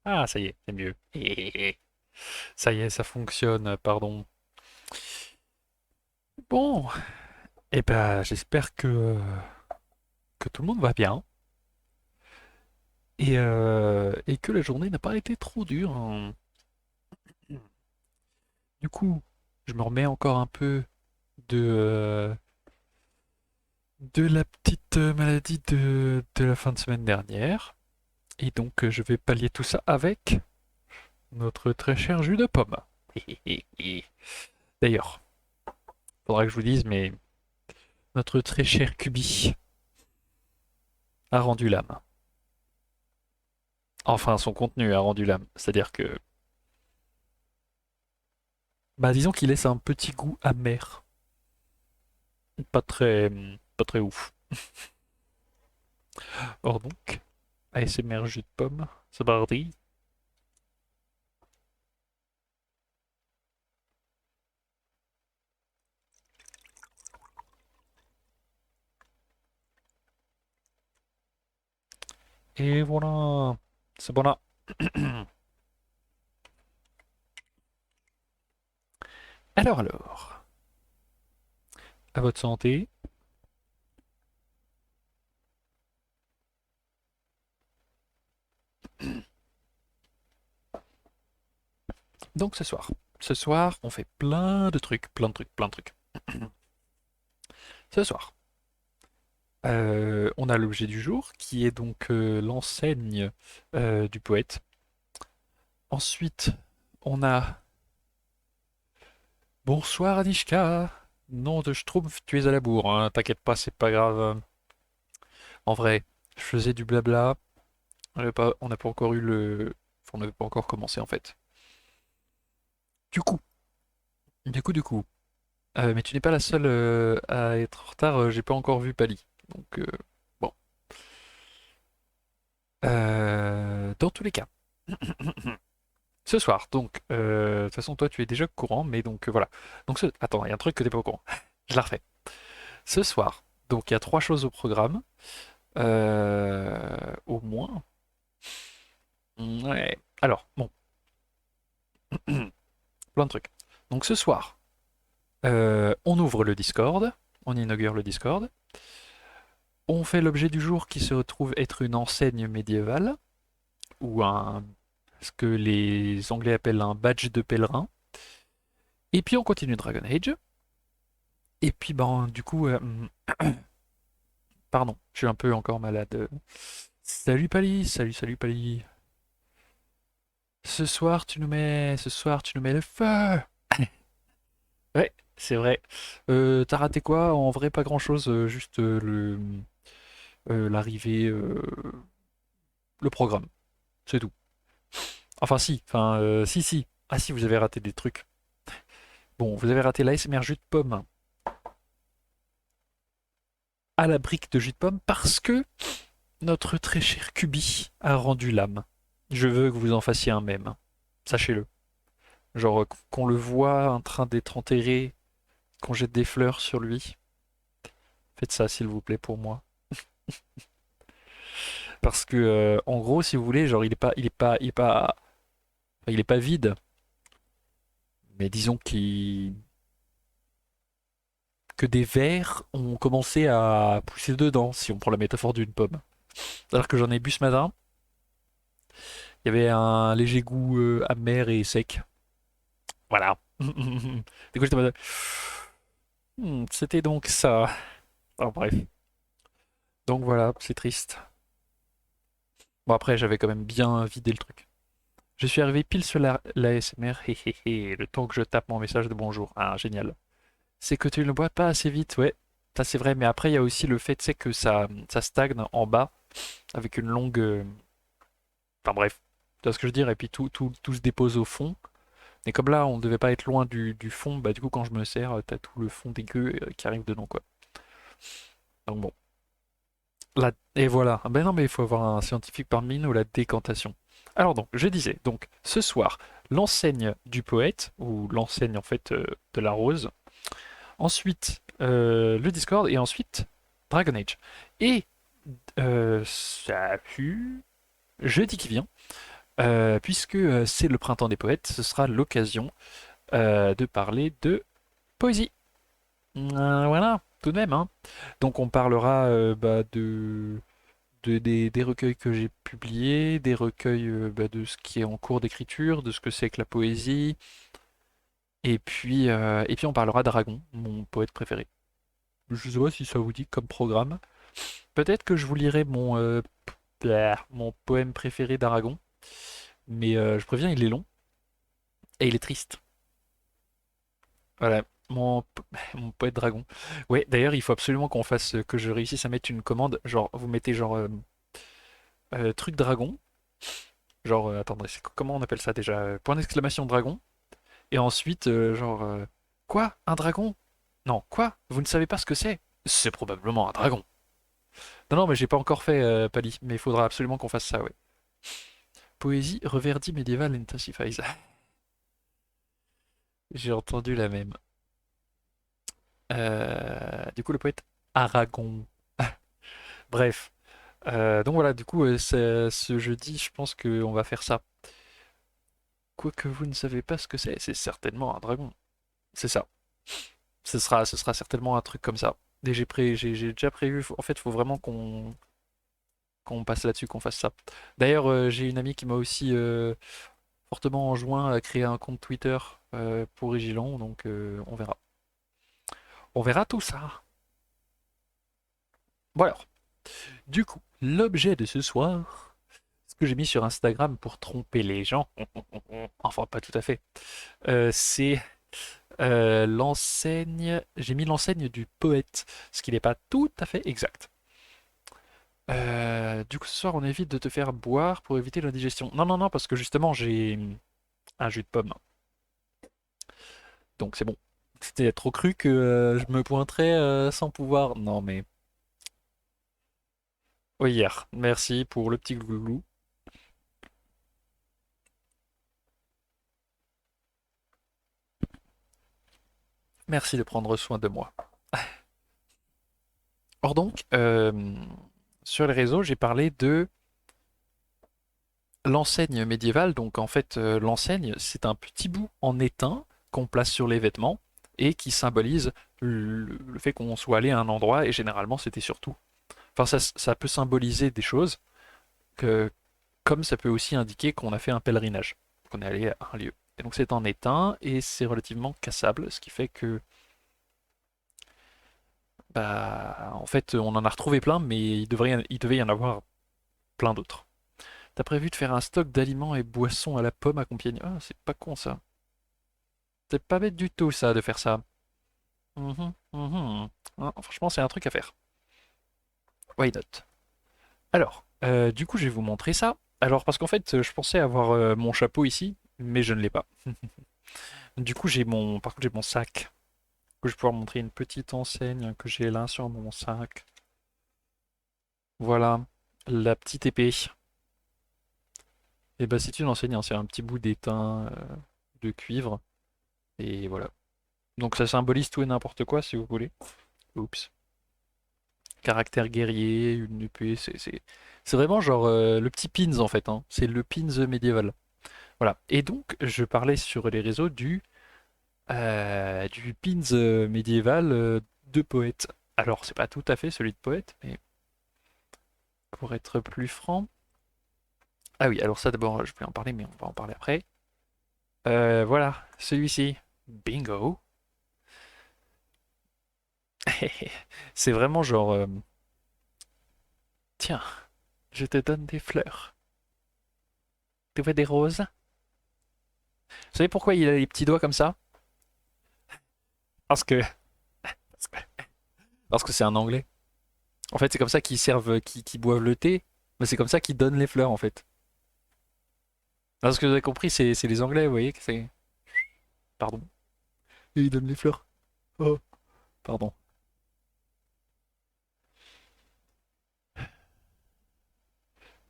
Ah, ça y est, c'est mieux. Ça y est, ça fonctionne, pardon. Bon, eh ben, j'espère que tout le monde va bien et que la journée n'a pas été trop dure, hein. Du coup, je me remets encore un peu de la petite maladie de la fin de semaine dernière. Et donc, je vais pallier tout ça avec notre très cher jus de pomme. D'ailleurs, faudra que je vous dise, mais notre très cher Kubi a rendu l'âme. Enfin, son contenu a rendu l'âme. C'est-à-dire que, bah, disons qu'il laisse un petit goût amer. Pas très ouf. Or donc, ASMR jus de pomme, c'est parti. Et voilà, c'est bon là. Alors, à votre santé. Donc ce soir, on fait plein de trucs, plein de trucs, plein de trucs. Ce soir, on a l'objet du jour qui est donc l'enseigne du poète. Ensuite, on a bonsoir Anishka. Nom de Schtroumpf, tu es à la bourre, hein. T'inquiète pas, c'est pas grave. En vrai, je faisais du blabla. On n'a pas encore eu le. Enfin, on n'avait pas encore commencé en fait. Du coup, du coup. Mais tu n'es pas la seule à être en retard. J'ai pas encore vu Pali. Donc, bon. Dans tous les cas. Ce soir, donc, de toute façon, toi, tu es déjà au courant, mais donc voilà. Donc, attends, il y a un truc que t'es pas au courant. Je la refais. Ce soir, donc, il y a trois choses au programme. Au moins. Ouais. Alors, bon, plein de trucs. Donc, ce soir, on ouvre le Discord, on inaugure le Discord. On fait l'objet du jour qui se retrouve être une enseigne médiévale, ou ce que les Anglais appellent un badge de pèlerin. Et puis on continue Dragon Age. Et puis ben du coup, pardon, je suis un peu encore malade. Salut Pali, salut Pali. Ce soir tu nous mets le feu. Ouais, c'est vrai. T'as raté quoi? En vrai, pas grand-chose, juste l'arrivée, le programme, c'est tout. Enfin si, si. Ah si, vous avez raté des trucs. Bon, vous avez raté l'ASMR jus de pomme à la brique de jus de pomme parce que notre très cher Kubi a rendu l'âme. Je veux que vous en fassiez un mème. Sachez-le. Genre qu'on le voit en train d'être enterré, qu'on jette des fleurs sur lui. Faites ça s'il vous plaît pour moi. Parce que en gros, si vous voulez, genre il est pas vide, mais disons que des vers ont commencé à pousser dedans, si on prend la métaphore d'une pomme. Alors que j'en ai bu ce matin, il y avait un léger goût amer et sec. Voilà. Du coup, j'étais en mode, c'était donc ça. Enfin, bref. Donc voilà, c'est triste. Bon, après, j'avais quand même bien vidé le truc. Je suis arrivé pile sur la ASMR, hé hé hé, le temps que je tape mon message de bonjour. Ah, génial. C'est que tu ne le bois pas assez vite, ouais. Ça, c'est vrai, mais après, il y a aussi le fait, c'est que ça stagne en bas, avec une longue. Enfin, bref. Tu vois ce que je veux dire? Et puis tout se dépose au fond. Et comme là, on ne devait pas être loin du fond, bah, du coup, quand je me sers, t'as tout le fond dégueu qui arrive dedans, quoi. Donc bon. Et voilà. Ah ben non, mais il faut avoir un scientifique parmi nous, la décantation. Alors donc, je disais, donc ce soir, l'enseigne du poète, ou l'enseigne en fait de la rose. Ensuite, le Discord, et ensuite, Dragon Age. Et ça fut jeudi qui vient. Puisque c'est le printemps des poètes, ce sera l'occasion de parler de poésie. Voilà, tout de même, hein. Donc on parlera des recueils que j'ai publiés, des recueils de ce qui est en cours d'écriture, de ce que c'est que la poésie, et puis on parlera d'Aragon, mon poète préféré. Je sais pas si ça vous dit comme programme. Peut-être que je vous lirai mon poème préféré d'Aragon, mais je préviens, il est long et il est triste. Voilà, mon poète dragon. Ouais, d'ailleurs, il faut absolument qu'on fasse, que je réussisse à mettre une commande. Genre, vous mettez genre truc dragon. Genre, attendez, comment on appelle ça déjà? Point d'exclamation dragon. Et ensuite, quoi? Un dragon? Non, quoi? Vous ne savez pas ce que c'est? C'est probablement un dragon. Non, non, mais j'ai pas encore fait Pali, mais il faudra absolument qu'on fasse ça, ouais. Poésie reverdit médiévale intensifies. J'ai entendu la même. Du coup, le poète Aragon. Bref. Donc voilà, du coup, ce jeudi, je pense qu'on va faire ça. Quoique vous ne savez pas ce que c'est certainement un dragon. C'est ça. Ce sera certainement un truc comme ça. Et j'ai déjà prévu, en fait, il faut vraiment qu'on passe là-dessus, qu'on fasse ça. D'ailleurs, j'ai une amie qui m'a aussi fortement enjoint à créer un compte Twitter pour Régiland, donc on verra. On verra tout ça. Bon alors, du coup, l'objet de ce soir, ce que j'ai mis sur Instagram pour tromper les gens, enfin pas tout à fait, c'est l'enseigne, j'ai mis l'enseigne du poète, ce qui n'est pas tout à fait exact. Du coup, ce soir, on évite de te faire boire pour éviter l'indigestion. Non, non, non, parce que justement, j'ai un jus de pomme. Donc c'est bon. C'était trop cru que je me pointerais sans pouvoir. Non, mais. Oui, hier. Merci pour le petit glouglou. Merci de prendre soin de moi. Or donc, sur les réseaux, j'ai parlé de l'enseigne médiévale. Donc en fait, l'enseigne, c'est un petit bout en étain qu'on place sur les vêtements et qui symbolise le fait qu'on soit allé à un endroit. Et généralement, c'était surtout. Enfin, ça peut symboliser des choses, que, comme ça peut aussi indiquer qu'on a fait un pèlerinage, qu'on est allé à un lieu. Et donc c'est en étain et c'est relativement cassable, ce qui fait que, bah, en fait, on en a retrouvé plein, mais il devait y en avoir plein d'autres. T'as prévu de faire un stock d'aliments et boissons à la pomme à Compiègne? Ah, c'est pas con ça. C'est pas bête du tout ça de faire ça. Mhm, mhm. Ah, franchement, c'est un truc à faire. Why not? Alors, du coup, je vais vous montrer ça. Alors, parce qu'en fait, je pensais avoir mon chapeau ici, mais je ne l'ai pas. Du coup, par contre, j'ai mon sac. Que je vais pouvoir montrer une petite enseigne que j'ai là sur mon sac. Voilà, la petite épée. Et bah, c'est une enseigne, hein, c'est un petit bout d'étain de cuivre. Et voilà. Donc, ça symbolise tout et n'importe quoi, si vous voulez. Oups. Caractère guerrier, une épée, c'est vraiment genre le petit pins en fait, hein. C'est le pins médiéval. Voilà. Et donc, je parlais sur les réseaux du pins médiéval de poète. Alors, c'est pas tout à fait celui de poète, mais pour être plus franc. Ah oui, alors ça d'abord, je vais en parler, mais on va en parler après. Voilà, celui-ci. Bingo. C'est vraiment genre, tiens, je te donne des fleurs. Tu veux des roses? Vous savez pourquoi il a les petits doigts comme ça? Parce que, parce que c'est un anglais. En fait, c'est comme ça qu'ils servent, qu'ils boivent le thé, mais c'est comme ça qu'ils donnent les fleurs en fait. Parce que vous avez compris, c'est les anglais, vous voyez que c'est. Pardon. Et ils donnent les fleurs. Oh, pardon.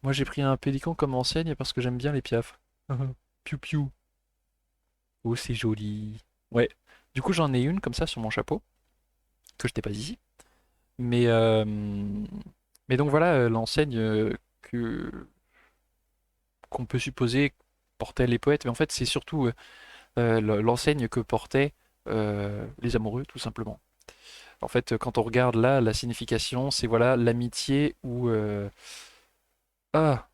Moi j'ai pris un pélican comme enseigne parce que j'aime bien les piafs. Piou piou. Oh, c'est joli. Ouais. Du coup, j'en ai une comme ça sur mon chapeau, que je n'ai pas ici. Mais, euh, mais donc voilà, l'enseigne que qu'on peut supposer portaient les poètes, mais en fait c'est surtout l'enseigne que portaient les amoureux, tout simplement. En fait, quand on regarde là, la signification, c'est voilà l'amitié ou ah,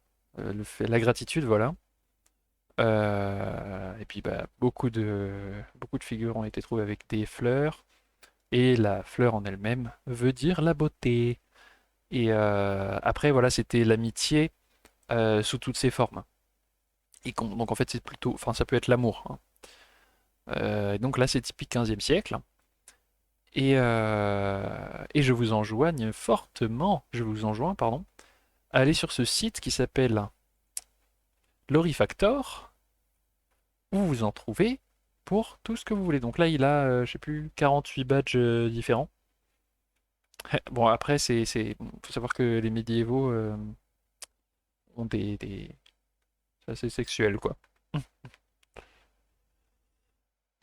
la gratitude, voilà. Et puis bah, beaucoup de figures ont été trouvées avec des fleurs, et la fleur en elle-même veut dire la beauté. Et après, voilà, c'était l'amitié sous toutes ses formes. Donc en fait, c'est plutôt, enfin, ça peut être l'amour, hein. Donc là, c'est typique 15e siècle. Et je vous enjoigne fortement, je vous enjoins, pardon, à aller sur ce site qui s'appelle Lorifactor, où vous en trouvez pour tout ce que vous voulez. Donc là, il a, je sais plus, 48 badges différents. Bon, après, faut savoir que les médiévaux ont c'est assez sexuel, quoi.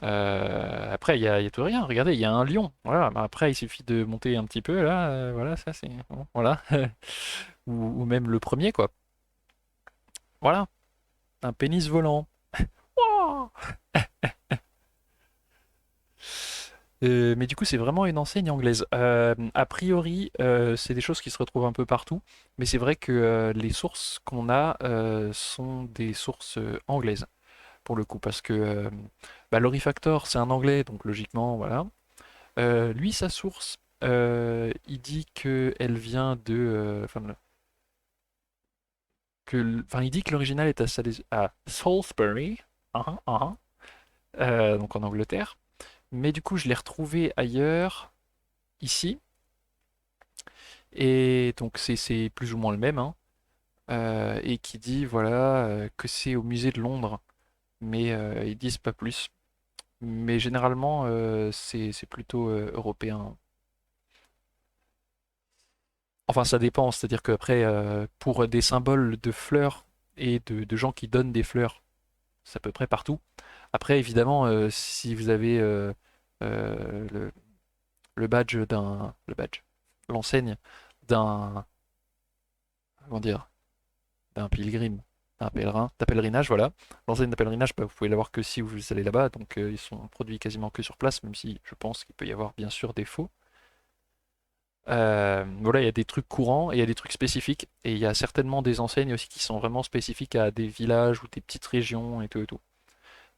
Après, il y a tout rien. Regardez, il y a un lion. Voilà. Bah, après, il suffit de monter un petit peu là. Voilà, ça c'est bon, voilà. Ou même le premier, quoi. Voilà, un pénis volant. Wouah. Mais du coup, c'est vraiment une enseigne anglaise. A priori, c'est des choses qui se retrouvent un peu partout, mais c'est vrai que les sources qu'on a sont des sources anglaises pour le coup, parce que bah, Lorifactor, c'est un anglais, donc logiquement, voilà. Lui, sa source, il dit qu'elle vient enfin, il dit que l'original est à Salisbury, donc en Angleterre. Mais du coup, je l'ai retrouvé ailleurs, ici, et donc c'est plus ou moins le même, hein, et qui dit voilà que c'est au musée de Londres, mais ils disent pas plus. Mais généralement, c'est plutôt européen. Enfin, ça dépend, c'est-à-dire qu'après, pour des symboles de fleurs et de gens qui donnent des fleurs, c'est à peu près partout. Après, évidemment, si vous avez le, le badge, l'enseigne d'un, comment dire, d'un pilgrim, d'un pèlerinage, voilà. L'enseigne d'un pèlerinage, bah, vous pouvez l'avoir que si vous allez là-bas, donc ils sont produits quasiment que sur place, même si je pense qu'il peut y avoir bien sûr des faux. Voilà, il y a des trucs courants et il y a des trucs spécifiques. Et il y a certainement des enseignes aussi qui sont vraiment spécifiques à des villages ou des petites régions et tout et tout.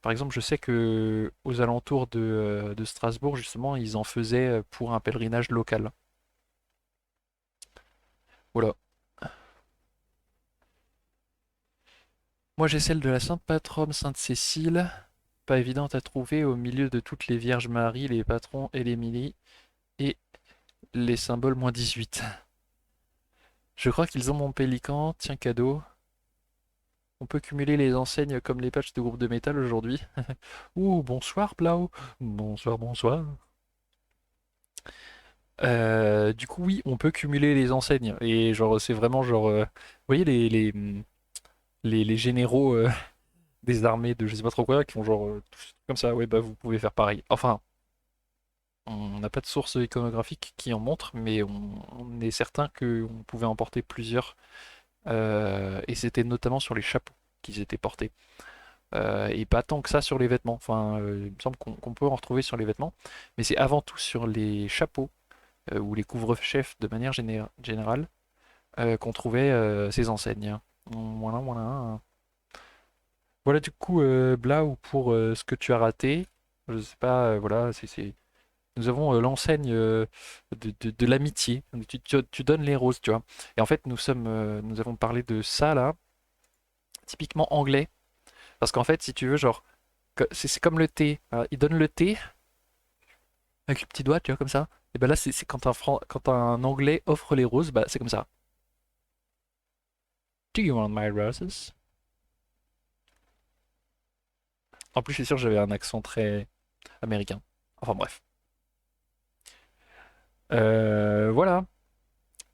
Par exemple, je sais que aux alentours de Strasbourg, justement, ils en faisaient pour un pèlerinage local. Voilà. Moi, j'ai celle de la Sainte Patronne Sainte-Cécile. Pas évidente à trouver au milieu de toutes les Vierges Marie, les patrons et les milies et les symboles -18. Je crois qu'ils ont mon pélican. Tiens, cadeau. On peut cumuler les enseignes comme les patchs de groupe de métal aujourd'hui. Ouh, bonsoir Blau. Bonsoir, bonsoir. Du coup, oui, on peut cumuler les enseignes. Et genre, c'est vraiment genre. Vous voyez les généraux des armées de je sais pas trop quoi qui ont genre. Comme ça, ouais, bah vous pouvez faire pareil. Enfin, on n'a pas de source iconographique qui en montre, mais on est certain qu'on pouvait en porter plusieurs. Et c'était notamment sur les chapeaux qu'ils étaient portés. Et pas tant que ça sur les vêtements. Enfin, il me semble qu'on peut en retrouver sur les vêtements, mais c'est avant tout sur les chapeaux ou les couvre-chefs de manière générale qu'on trouvait ces enseignes. Voilà, voilà. Voilà du coup, Blau, pour ce que tu as raté. Je sais pas, voilà, nous avons l'enseigne de l'amitié. Tu donnes les roses, tu vois. Et en fait, nous avons parlé de ça là, typiquement anglais. Parce qu'en fait, si tu veux, genre, c'est comme le thé. Voilà, il donne le thé avec le petit doigt, tu vois, comme ça. Et ben là, c'est quand quand un Anglais offre les roses, bah c'est comme ça. Do you want my roses? En plus, je suis sûr que j'avais un accent très américain. Enfin bref. Voilà.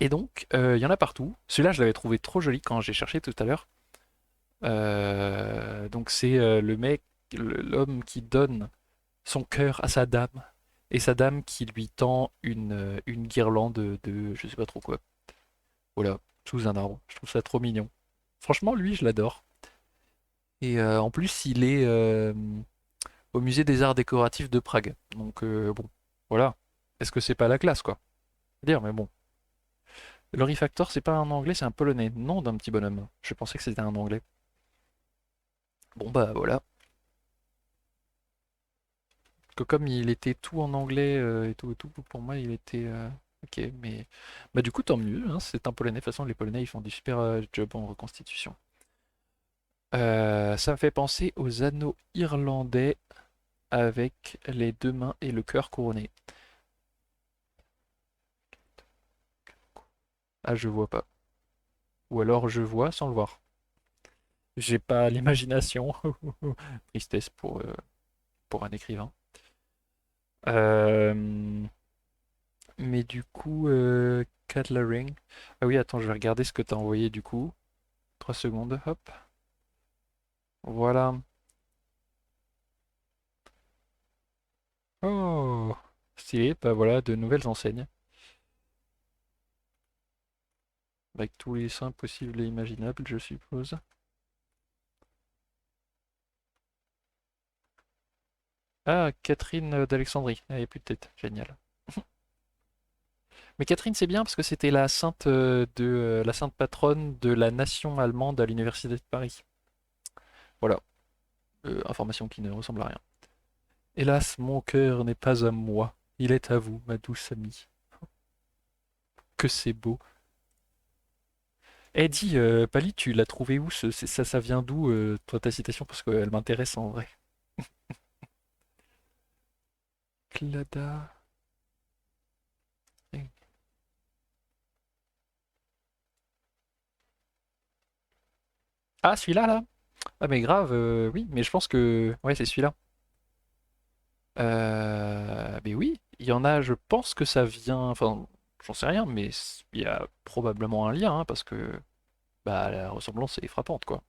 Et donc, il y en a partout. Celui-là, je l'avais trouvé trop joli quand j'ai cherché tout à l'heure. Donc c'est le mec, l'homme qui donne son cœur à sa dame. Et sa dame qui lui tend une guirlande de je sais pas trop quoi. Voilà, sous un arbre. Je trouve ça trop mignon. Franchement, lui, je l'adore. Et en plus, il est au musée des arts décoratifs de Prague. Donc bon, voilà. Est-ce que c'est pas la classe, quoi? Dire, mais bon. Lorifactor, c'est pas un anglais, c'est un polonais. Nom d'un petit bonhomme. Je pensais que c'était un anglais. Bon bah voilà. Que comme il était tout en anglais et tout, pour moi il était ok. Mais bah du coup tant mieux, hein, c'est un polonais. De toute façon les polonais ils font du super job en reconstitution. Ça me fait penser aux anneaux irlandais avec les deux mains et le cœur couronné. Ah je vois pas. Ou alors je vois sans le voir. J'ai pas l'imagination. Tristesse pour un écrivain. Euh, mais du coup, Catlering. Ah oui, attends, je vais regarder ce que t'as envoyé du coup. 3 secondes, hop. Voilà. Oh, stylé. Bah voilà, de nouvelles enseignes. Avec tous les seins possibles et imaginables, je suppose. Ah, Catherine d'Alexandrie. Elle est plus de tête. Génial. Mais Catherine, c'est bien parce que c'était la sainte la sainte patronne de la nation allemande à l'université de Paris. Voilà. Information qui ne ressemble à rien. Hélas, mon cœur n'est pas à moi. Il est à vous, ma douce amie. Que c'est beau. Eh, dis, Pali, tu l'as trouvé où ça vient d'où, toi, ta citation? Parce qu'elle m'intéresse en vrai. Clada. Ah, celui-là, là? Ah, mais grave, oui, mais je pense que. Ouais, c'est celui-là. Mais oui, il y en a, je pense que ça vient. Enfin, j'en sais rien, mais il y a probablement un lien, hein, parce que bah, la ressemblance est frappante, quoi.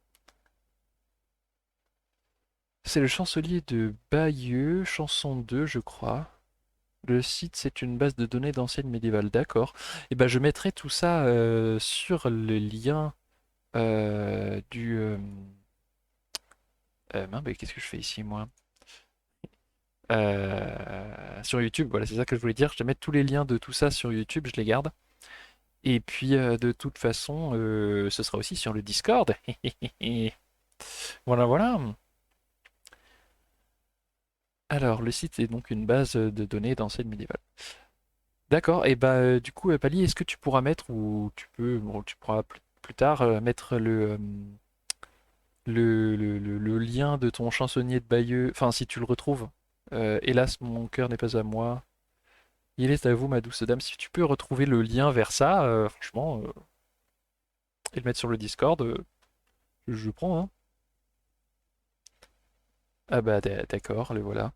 C'est le chancelier de Bayeux, chanson 2, je crois. Le site, c'est une base de données d'enseignes médiévales, d'accord. Et ben, je mettrai tout ça sur le lien du. Mince, mais qu'est-ce que je fais ici, moi? Sur YouTube, voilà, c'est ça que je voulais dire. Je vais mettre tous les liens de tout ça sur YouTube, je les garde. Et puis, de toute façon, ce sera aussi sur le Discord. Voilà, voilà. Alors, le site est donc une base de données d'enseignes médiévales. D'accord, et bah du coup, Pali, est-ce que tu pourras mettre, ou tu peux, bon, tu pourras plus tard mettre le lien de ton chansonnier de Bayeux, enfin si tu le retrouves, hélas mon cœur n'est pas à moi, il est à vous ma douce dame, si tu peux retrouver le lien vers ça, franchement, et le mettre sur le Discord, je prends, hein. Ah bah d'accord, le voilà.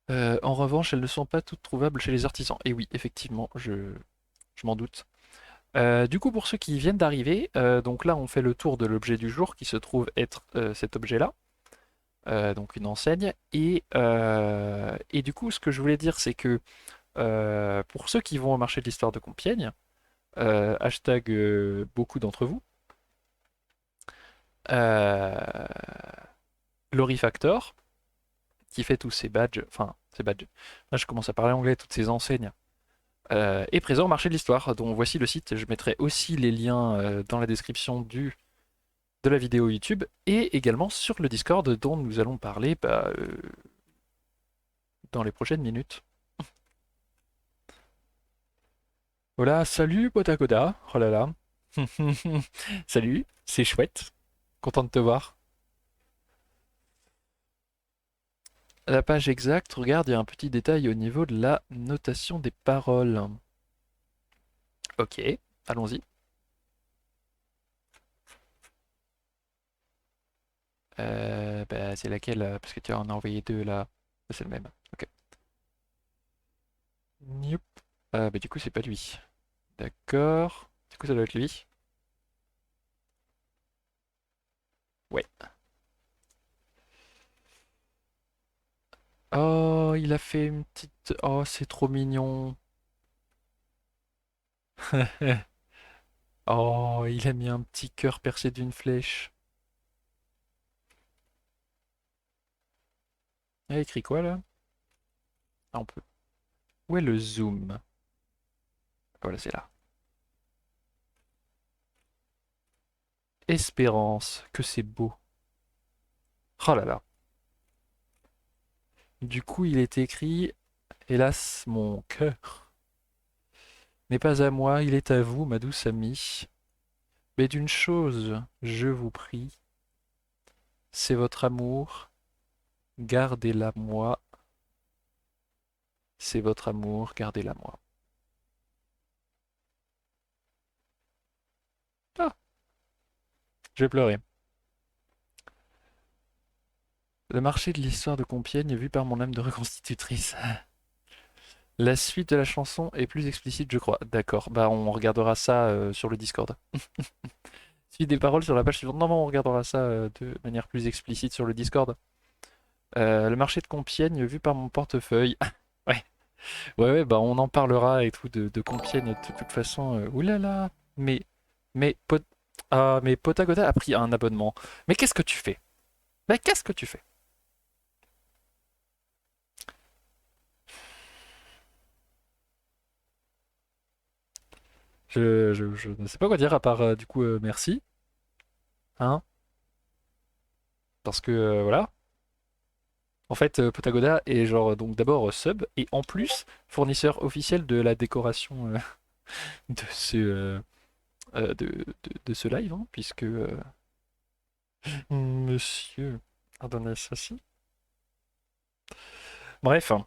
En revanche, elles ne sont pas toutes trouvables chez les artisans. Et oui, effectivement, je m'en doute. Du coup, pour ceux qui viennent d'arriver, donc là, on fait le tour de l'objet du jour qui se trouve être cet objet-là, donc une enseigne. Et du coup, ce que je voulais dire, c'est que pour ceux qui vont au marché de l'histoire de Compiègne, hashtag beaucoup d'entre vous, euh, Lorifactor, qui fait tous ces badges, enfin, ces badges, là je commence à parler anglais, toutes ces enseignes, est présent au marché de l'histoire, dont voici le site. Je mettrai aussi les liens dans la description de la vidéo YouTube et également sur le Discord dont nous allons parler bah, dans les prochaines minutes. Voilà, salut Potakoda, oh là là. Salut, c'est chouette, content de te voir. La page exacte, regarde, il y a un petit détail au niveau de la notation des paroles. Ok, allons-y. Bah, c'est laquelle? Parce que tu en as envoyé deux là. C'est le même. Ok. Youp. Bah, du coup, c'est pas lui. D'accord. Du coup, ça doit être lui. Ouais. Oh, il a fait une petite. Oh, c'est trop mignon. Oh, il a mis un petit cœur percé d'une flèche. Il y a écrit quoi là? Ah, on peut. Où est le zoom? Ah, voilà, c'est là. Espérance, que c'est beau. Oh là là. Du coup, il est écrit, hélas, mon cœur n'est pas à moi, il est à vous, ma douce amie. Mais d'une chose, je vous prie, c'est votre amour, gardez-la moi. C'est votre amour, gardez-la moi. Ah, je vais pleurer. Le marché de l'histoire de Compiègne est vu par mon âme de reconstitutrice. La suite de la chanson est plus explicite, je crois. D'accord, bah on regardera ça sur le Discord. Suite des paroles sur la page suivante. Non, non, on regardera ça de manière plus explicite sur le Discord. Le marché de Compiègne vu par mon portefeuille. Ouais, ouais, ouais, bah on en parlera et tout de Compiègne de toute façon. Oulala, mais, mais Potagota a pris un abonnement. Mais qu'est-ce que tu fais? Mais qu'est-ce que tu fais? Je ne sais pas quoi dire à part du coup merci, hein, parce que voilà. En fait, Potagoda est genre donc d'abord sub et en plus fournisseur officiel de la décoration de ce de ce live, hein, puisque Monsieur Ardonnassi. Bref, hein,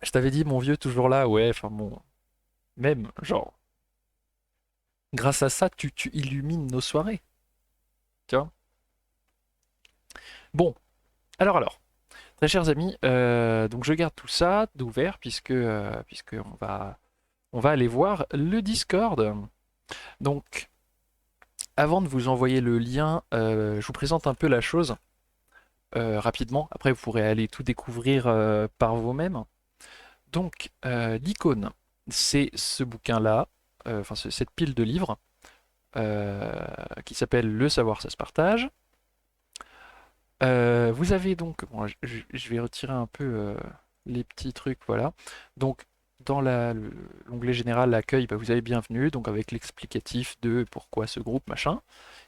je t'avais dit mon vieux toujours là, ouais, enfin bon, même genre grâce à ça tu illumines nos soirées, tu vois. Bon, alors. Très chers amis, donc je garde tout ça d'ouvert puisque on va aller voir le Discord. Donc avant de vous envoyer le lien, je vous présente un peu la chose rapidement. Après vous pourrez aller tout découvrir par vous-même. Donc l'icône, c'est ce bouquin-là, enfin cette pile de livres qui s'appelle Le savoir ça se partage. Vous avez donc, bon, je vais retirer un peu les petits trucs, voilà. Donc, dans l'onglet général, l'accueil, bah, vous avez bienvenue, donc avec l'explicatif de pourquoi ce groupe, machin.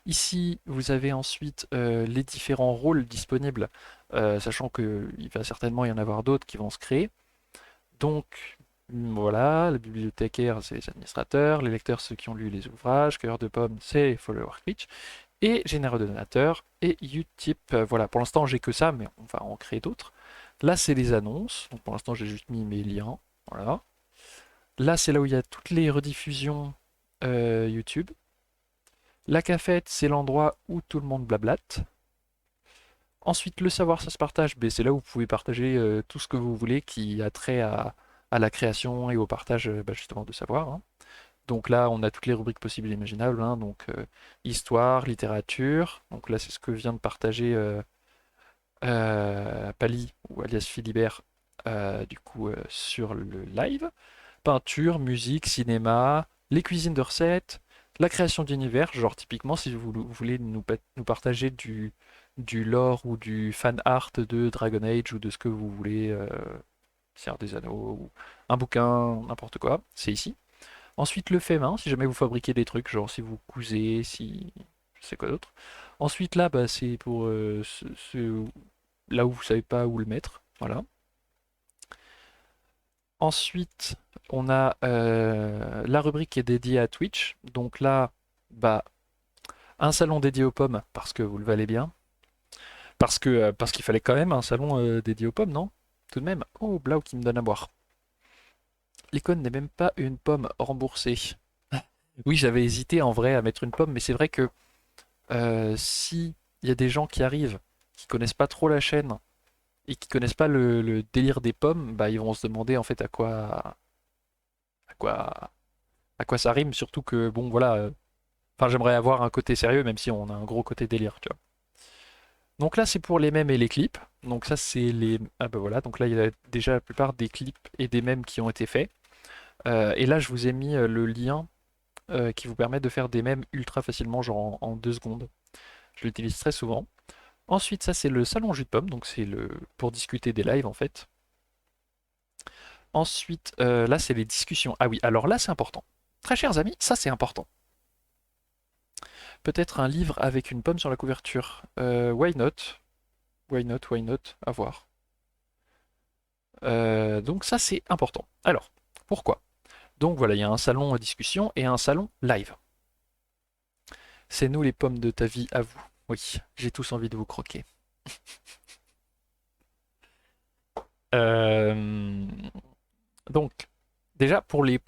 Ici, vous avez ensuite les différents rôles disponibles, sachant qu'il va certainement y en avoir d'autres qui vont se créer. Donc, voilà, le bibliothécaire, c'est les administrateurs, les lecteurs, ceux qui ont lu les ouvrages, cueilleurs de pommes, c'est les followers Twitch et généreux donateur et Utip. Voilà, pour l'instant j'ai que ça, mais on va en créer d'autres. Là c'est les annonces, donc pour l'instant j'ai juste mis mes liens. Voilà. Là c'est là où il y a toutes les rediffusions YouTube. La cafette c'est l'endroit où tout le monde blablate. Ensuite le savoir ça se partage, c'est là où vous pouvez partager tout ce que vous voulez qui a trait à la création et au partage justement de savoir, hein. Donc là, on a toutes les rubriques possibles et imaginables, hein, donc histoire, littérature. Donc là, c'est ce que vient de partager Pali ou alias Philibert du coup sur le live. Peinture, musique, cinéma, les cuisines de recettes, la création d'univers. Genre typiquement, si vous voulez nous partager du lore ou du fan art de Dragon Age ou de ce que vous voulez, Seigneur des Anneaux ou un bouquin, n'importe quoi, c'est ici. Ensuite, le fait main, si jamais vous fabriquez des trucs, genre si vous cousez, si... je sais quoi d'autre. Ensuite, là, bah, c'est pour là où vous savez pas où le mettre. Voilà. Ensuite, on a la rubrique qui est dédiée à Twitch. Donc là, bah, un salon dédié aux pommes, parce que vous le valez bien. Parce qu'il fallait quand même un salon dédié aux pommes, non? Tout de même. Oh, Blau qui me donne à boire. L'icône n'est même pas une pomme remboursée. Oui, j'avais hésité en vrai à mettre une pomme, mais c'est vrai que si il y a des gens qui arrivent, qui connaissent pas trop la chaîne et qui connaissent pas le délire des pommes, bah ils vont se demander en fait à quoi, à quoi ça rime. Surtout que bon voilà, enfin j'aimerais avoir un côté sérieux même si on a un gros côté délire, tu vois. Donc là c'est pour les mèmes et les clips. Donc ça c'est les ah bah voilà. Donc là il y a déjà la plupart des clips et des mèmes qui ont été faits. Et là je vous ai mis le lien qui vous permet de faire des mèmes ultra facilement, genre en 2 secondes. Je l'utilise très souvent. Ensuite, ça c'est le salon jus de pomme, donc c'est le pour discuter des lives en fait. Ensuite, là c'est les discussions. Ah oui, alors là c'est important. Très chers amis, ça c'est important. Peut-être un livre avec une pomme sur la couverture. Why not? Why not? Why not? À voir. Donc ça c'est important. Alors, pourquoi? Donc voilà, il y a un salon discussion et un salon live. C'est nous les pommes de ta vie à vous. Oui, j'ai tous envie de vous croquer. Euh, donc, déjà pour les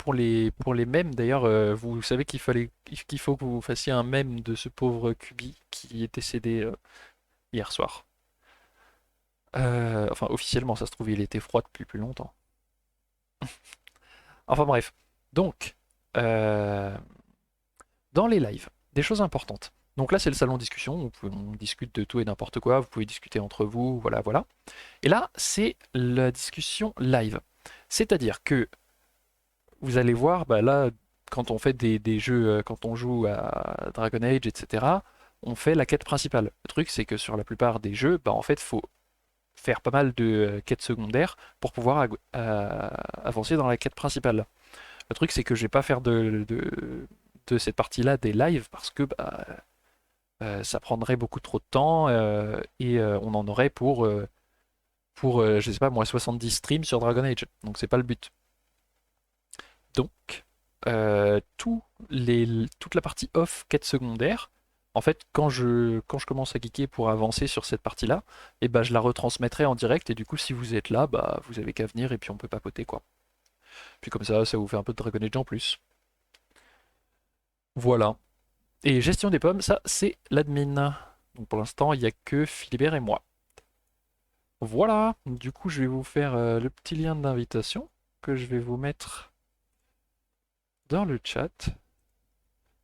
mèmes, d'ailleurs, vous savez qu'il faut que vous fassiez un mème de ce pauvre Kubi qui est décédé hier soir. Enfin, officiellement, ça se trouve, il était froid depuis plus longtemps. Enfin bref. Donc, euh, dans les lives, des choses importantes. Donc là, c'est le salon discussion, on discute de tout et n'importe quoi, vous pouvez discuter entre vous, voilà, voilà. Et là, c'est la discussion live. C'est-à-dire que vous allez voir, bah là, quand on fait des jeux, quand on joue à Dragon Age, etc., on fait la quête principale. Le truc, c'est que sur la plupart des jeux, bah en fait, faut faire pas mal de quêtes secondaires pour pouvoir avancer dans la quête principale. Le truc, c'est que je vais pas faire de cette partie-là des lives parce que bah, ça prendrait beaucoup trop de temps et on en aurait pour je sais pas moi, 70 streams sur Dragon Age. Donc c'est pas le but. Donc, toute la partie off, quête secondaire, en fait, quand je commence à geeker pour avancer sur cette partie-là, et ben je la retransmettrai en direct, et du coup, si vous êtes là, bah, vous avez qu'à venir, et puis on peut papoter, quoi. Puis comme ça vous fait un peu de Dragon Age en plus. Voilà. Et gestion des pommes, ça, c'est l'admin. Donc pour l'instant, il n'y a que Philibert et moi. Voilà. Du coup, je vais vous faire le petit lien d'invitation que je vais vous mettre dans le chat.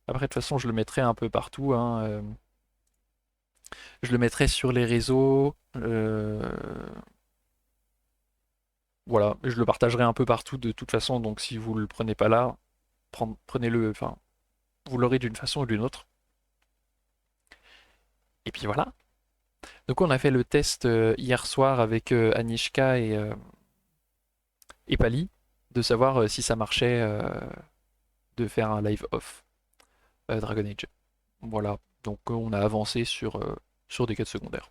Après, de toute façon, je le mettrai un peu partout, hein, je le mettrai sur les réseaux. Voilà, je le partagerai un peu partout de toute façon. Donc si vous le prenez pas là, prenez-le. Enfin, vous l'aurez d'une façon ou d'une autre. Et puis voilà. Donc on a fait le test hier soir avec Anishka et Pali de savoir si ça marchait de faire un live off Dragon Age. Voilà. Donc on a avancé sur des quêtes secondaires.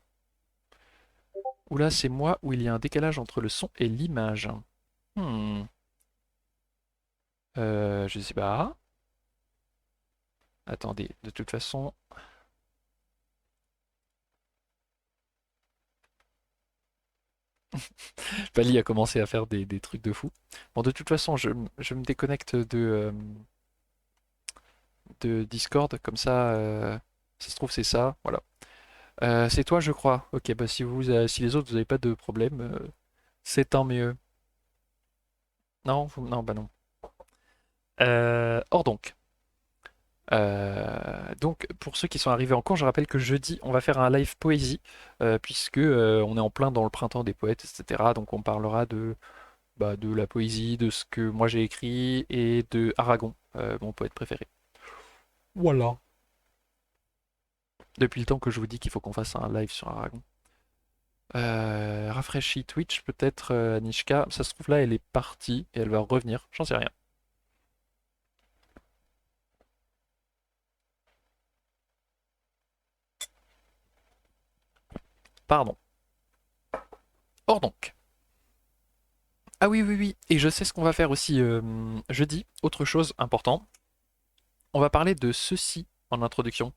Oula, c'est moi où il y a un décalage entre le son et l'image. Hmm. Je sais pas. Attendez, de toute façon. Pali a commencé à faire des trucs de fou. Bon, de toute façon, je me déconnecte de Discord, comme ça se trouve, c'est ça. Voilà. C'est toi, je crois. Ok, bah si les autres, vous n'avez pas de problème, c'est tant mieux. Non, non, bah non. Or donc, pour ceux qui sont arrivés en cours, je rappelle que jeudi, on va faire un live poésie, puisque on est en plein dans le printemps des poètes, etc. Donc on parlera de la poésie, de ce que moi j'ai écrit, et de Aragon, mon poète préféré. Voilà. Depuis le temps que je vous dis qu'il faut qu'on fasse un live sur Aragon. Rafraîchis Twitch, peut-être Anishka. Ça se trouve là, elle est partie et elle va revenir. J'en sais rien. Pardon. Or donc. Ah oui, oui, oui. Et je sais ce qu'on va faire aussi jeudi. Autre chose important. On va parler de ceci en introduction.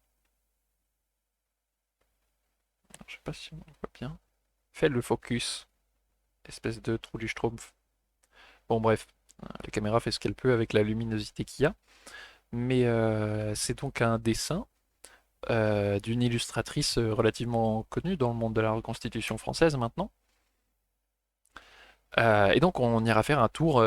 Je sais pas si on voit bien. Fais le focus. Espèce de trou du schtroumpf. Bon, bref. La caméra fait ce qu'elle peut avec la luminosité qu'il y a. Mais c'est donc un dessin d'une illustratrice relativement connue dans le monde de la reconstitution française maintenant. Et donc on ira faire un tour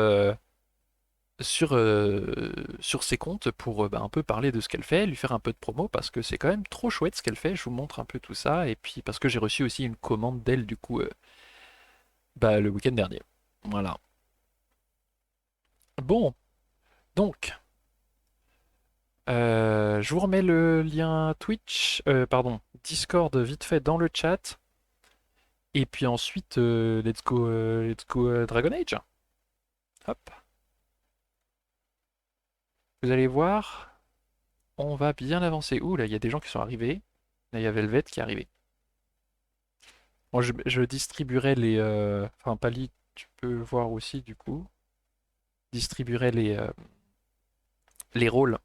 sur ses comptes pour bah, un peu parler de ce qu'elle fait, lui faire un peu de promo parce que c'est quand même trop chouette ce qu'elle fait. Je vous montre un peu tout ça et puis parce que j'ai reçu aussi une commande d'elle du coup bah, le week-end dernier. Voilà. Bon, donc Je vous remets le lien Twitch, pardon, Discord vite fait dans le chat. Et puis ensuite, let's go Dragon Age. Hop. Vous allez voir, on va bien avancer. Ouh, là, il y a des gens qui sont arrivés. Là, il y a Velvet qui est arrivé. Moi, je distribuerai les... Enfin, Pali, tu peux voir aussi, du coup. Distribuerai les rôles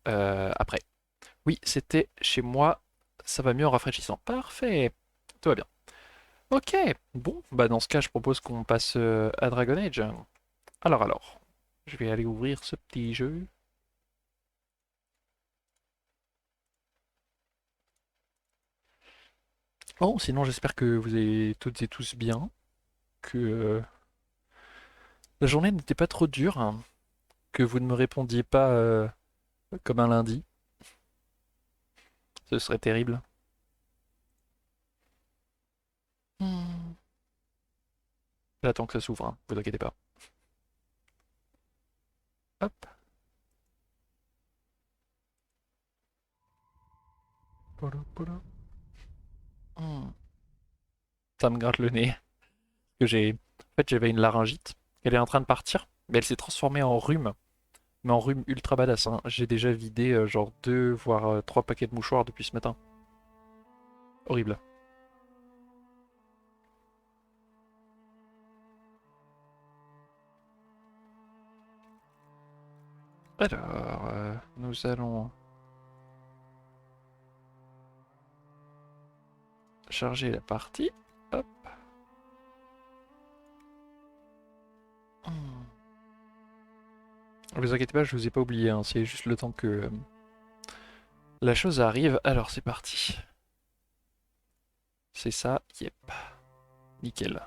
après. Oui, c'était chez moi. Ça va mieux en rafraîchissant. Parfait. Tout va bien. Ok. Bon, bah dans ce cas, je propose qu'on passe à Dragon Age. Alors. Je vais aller ouvrir ce petit jeu. Bon, sinon j'espère que vous allez toutes et tous bien, que la journée n'était pas trop dure, hein, que vous ne me répondiez pas comme un lundi. Ce serait terrible. Hmm. J'attends que ça s'ouvre, hein, vous inquiétez pas. Hop. Polo, polo. Hmm. Ça me gratte le nez. Que j'ai... En fait, j'avais une laryngite. Elle est en train de partir, mais elle s'est transformée en rhume. Mais en rhume ultra badass, hein. J'ai déjà vidé genre 2 voire 3 paquets de mouchoirs depuis ce matin. Horrible. Alors, nous allons charger la partie. Hop. Hmm. Ne vous inquiétez pas, je vous ai pas oublié, hein, c'est juste le temps que la chose arrive. Alors c'est parti. C'est ça, yep. Nickel.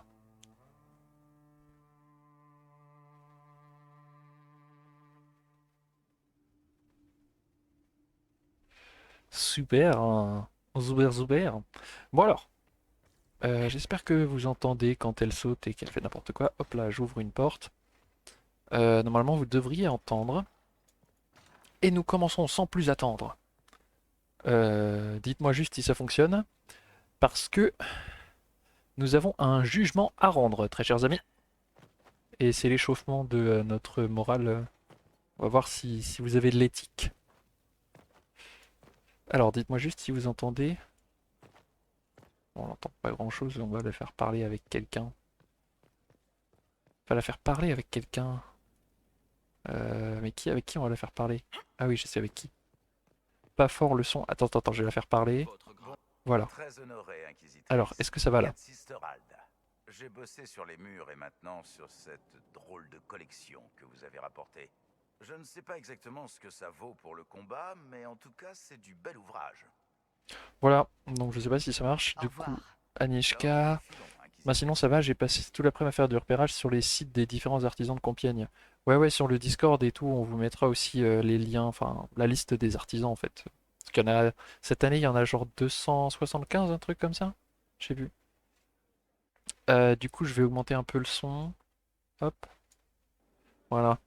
Super, hein. Zuber Zuber. Bon alors, j'espère que vous entendez quand elle saute et qu'elle fait n'importe quoi. Hop là, j'ouvre une porte. Normalement, vous devriez entendre. Et nous commençons sans plus attendre. Dites-moi juste si ça fonctionne. Parce que nous avons un jugement à rendre, très chers amis. Et c'est l'échauffement de notre morale. On va voir si vous avez de l'éthique. Alors, dites-moi juste si vous entendez. Bon, on n'entend pas grand-chose, on va la faire parler avec quelqu'un. On va la faire parler avec quelqu'un. Mais qui, avec qui on va la faire parler? Ah oui, je sais avec qui. Pas fort le son. Attends, je vais la faire parler. Voilà. Très honoré, Alors, Inquisitrice. est-ce que ça va là? Cat Sisterald. J'ai bossé sur les murs et maintenant sur cette drôle de collection que vous avez rapportée. Je ne sais pas exactement ce que ça vaut pour le combat, mais en tout cas, c'est du bel ouvrage. Voilà, donc je sais pas si ça marche. Au Du coup, revoir. Alors, Agnieszka. filons, Bah sinon Inquisitrice. ça va, j'ai passé tout l'après-midi à faire du repérage sur les sites des différents artisans de Compiègne. Ouais, sur le Discord et tout, on vous mettra aussi les liens, enfin la liste des artisans en fait. Parce qu'il y en a, cette année, il y en a genre 275, un truc comme ça. J'ai vu. Du coup, je vais augmenter un peu le son. Hop, voilà.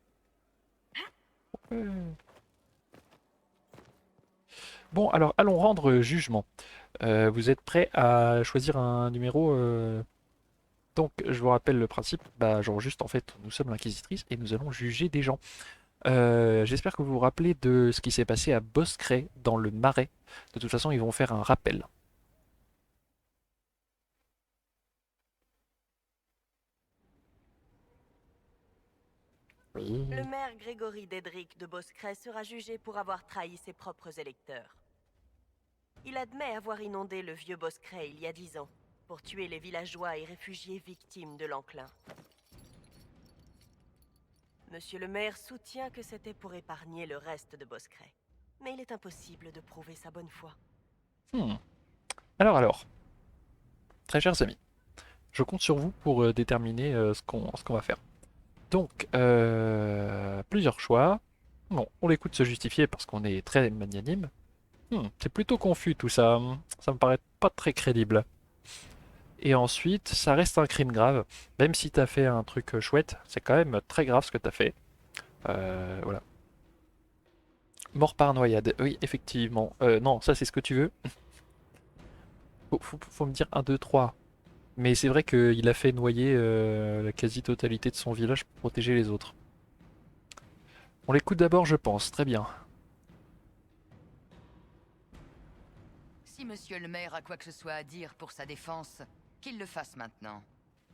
Ouais. Bon, alors allons rendre jugement. Vous êtes prêts à choisir un numéro Donc, je vous rappelle le principe, bah, genre juste en fait, nous sommes l'inquisitrice et nous allons juger des gens. J'espère que vous vous rappelez de ce qui s'est passé à Boscray dans le Marais. De toute façon, ils vont faire un rappel. Le Oui. maire Grégory Dédric de Boscray sera jugé pour avoir trahi ses propres électeurs. Il admet avoir inondé le vieux Boscray il y a 10 ans, pour tuer les villageois et réfugiés victimes de l'enclin. Monsieur le maire soutient que c'était pour épargner le reste de Boscray. Mais il est impossible de prouver sa bonne foi. Hmm. Alors, très chers amis, je compte sur vous pour déterminer ce qu'on va faire. Donc, plusieurs choix. Bon, on l'écoute se justifier parce qu'on est très magnanime. C'est plutôt confus tout ça. Ça me paraît pas très crédible. Et ensuite, ça reste un crime grave. Même si t'as fait un truc chouette, c'est quand même très grave ce que t'as fait. Voilà. Mort par noyade. Oui, effectivement. Non, ça c'est ce que tu veux. Faut me dire un, 2, 3. Mais c'est vrai qu'il a fait noyer la quasi-totalité de son village pour protéger les autres. On l'écoute d'abord, je pense. Très bien. Si monsieur le maire a quoi que ce soit à dire pour sa défense, qu'il le fasse maintenant.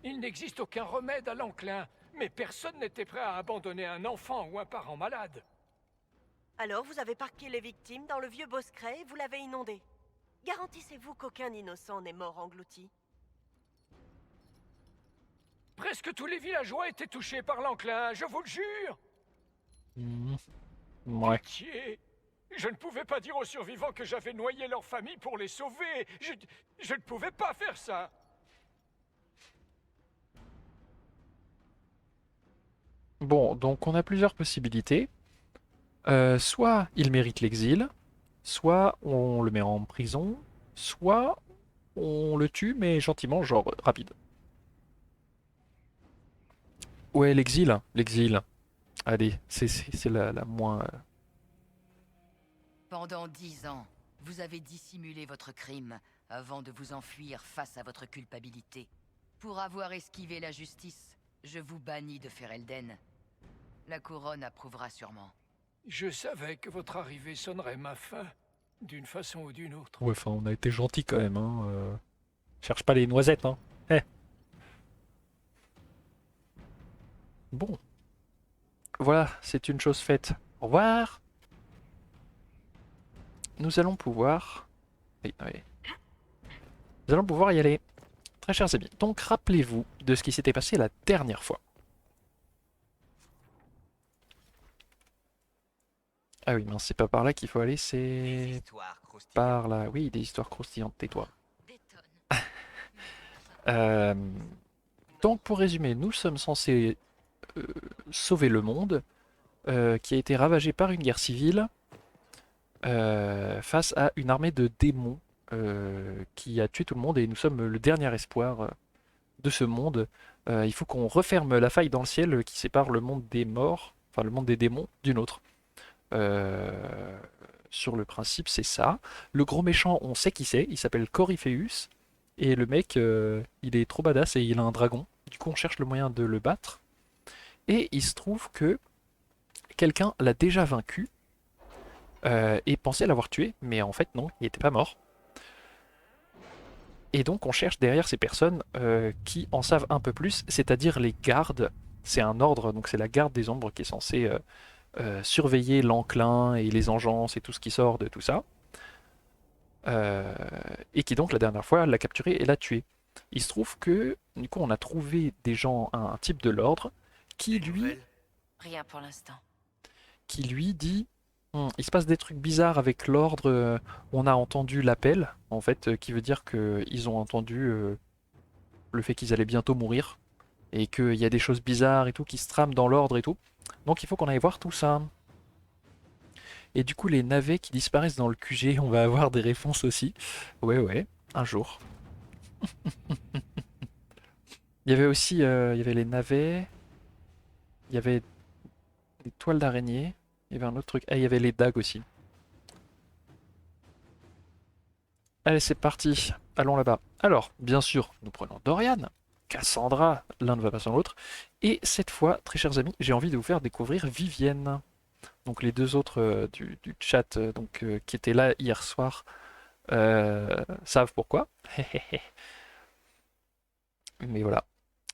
Il n'existe aucun remède à l'enclin, mais personne n'était prêt à abandonner un enfant ou un parent malade. Alors vous avez parqué les victimes dans le vieux bosquet et vous l'avez inondé. Garantissez-vous qu'aucun innocent n'est mort englouti? Presque tous les villageois étaient touchés par l'enclin, je vous le jure. Hmm, ouais. Pitié. Je ne pouvais pas dire aux survivants que j'avais noyé leur famille pour les sauver. Je ne pouvais pas faire ça. Bon, donc on a plusieurs possibilités. Soit il mérite l'exil, soit on le met en prison, soit on le tue, mais gentiment, genre rapide. Ouais, l'exil, l'exil. Allez, c'est la moins... Pendant 10 ans, vous avez dissimulé votre crime avant de vous enfuir face à votre culpabilité. Pour avoir esquivé la justice, je vous bannis de Ferelden. La couronne approuvera sûrement. Je savais que votre arrivée sonnerait ma fin, d'une façon ou d'une autre. Ouais, enfin, on a été gentil quand même, hein. Cherche pas les noisettes, hein. Eh. Bon. Voilà, c'est une chose faite. Au revoir. Nous allons pouvoir... Oui, oui. Nous allons pouvoir y aller. Très chers amis, donc rappelez-vous de ce qui s'était passé la dernière fois. Ah oui, mince, c'est pas par là qu'il faut aller, c'est par là. Oui, des histoires croustillantes, tais-toi. Euh, Donc pour résumer, nous sommes censés sauver le monde qui a été ravagé par une guerre civile face à une armée de démons qui a tué tout le monde et nous sommes le dernier espoir de ce monde. Il faut qu'on referme la faille dans le ciel qui sépare le monde des morts, enfin le monde des démons, d'une autre. Sur le principe, c'est ça. Le gros méchant, on sait qui c'est, il s'appelle Corypheus. Et le mec, il est trop badass et il a un dragon. Du coup, on cherche le moyen de le battre. Et il se trouve que quelqu'un l'a déjà vaincu et pensait l'avoir tué, mais en fait non, il n'était pas mort. Et donc on cherche derrière ces personnes qui en savent un peu plus, c'est-à-dire les gardes. C'est un ordre, donc c'est la garde des ombres qui est censée surveiller l'enclin et les engeances et tout ce qui sort de tout ça. Et qui donc la dernière fois l'a capturé et l'a tué. Il se trouve que du coup on a trouvé des gens, un type de l'ordre qui lui Rien pour l'instant. dit il se passe des trucs bizarres avec l'ordre, on a entendu l'appel en fait qui veut dire qu'ils ont entendu le fait qu'ils allaient bientôt mourir et qu'il y a des choses bizarres et tout qui se trament dans l'ordre et tout. Donc il faut qu'on aille voir tout ça. Et du coup, les navets qui disparaissent dans le QG, on va avoir des réponses aussi. Ouais, ouais, un jour. Il y avait aussi il y avait les navets, il y avait des toiles d'araignée, il y avait un autre truc. Ah, il y avait les dagues aussi. Allez, c'est parti, allons là-bas. Alors, bien sûr, nous prenons Dorian, Cassandra, l'un ne va pas sans l'autre. Et cette fois, très chers amis, j'ai envie de vous faire découvrir Vivienne. Donc les deux autres du chat qui étaient là hier soir savent pourquoi. Mais voilà.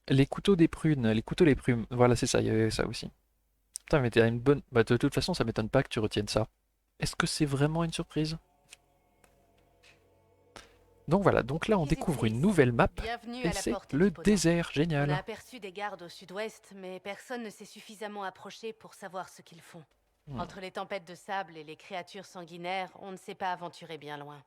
Les couteaux des prunes, les couteaux des prunes, voilà c'est ça, il y avait ça aussi. Putain mais t'as une bonne... Bah de toute façon ça m'étonne pas que tu retiennes ça. Est-ce que c'est vraiment une surprise? Donc voilà, donc là on découvre une nouvelle map Bienvenue et à la c'est porte le du Podin. désert, On a génial. aperçu des gardes au sud-ouest, mais personne ne s'est suffisamment approché pour savoir ce qu'ils font. Entre les tempêtes de sable et les créatures sanguinaires, on ne s'est pas aventuré bien loin.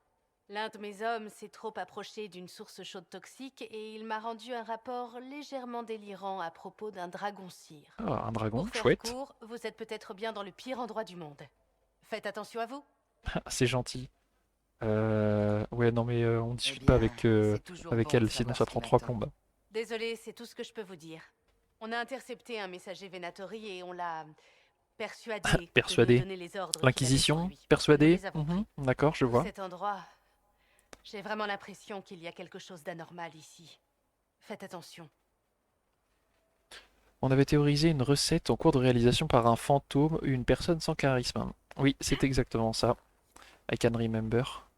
L'un de mes hommes s'est trop approché d'une source chaude toxique et il m'a rendu un rapport légèrement délirant à propos d'un dragon-cire. Ah, un dragon, Pour faire chouette. court, vous êtes peut-être bien dans le pire endroit du monde. Faites attention à vous. C'est gentil. Ouais non mais on discute Eh pas bien, c'est toujours avec bon de elle, sinon savoir ça ce qui prend 3 m'attend. plombes. Désolé, c'est tout ce que je peux vous dire. On a intercepté un messager Venatori et on l'a persuadée de Persuadée. nous donner les ordres qu'il avait L'Inquisition, pour lui. persuadée. Nous les avons pris. D'accord, je vois. Cet endroit, j'ai vraiment l'impression qu'il y a quelque chose d'anormal ici. Faites attention. On avait théorisé une recette en cours de réalisation par un fantôme ou une personne sans charisme. Oui, c'est exactement ça. I can remember.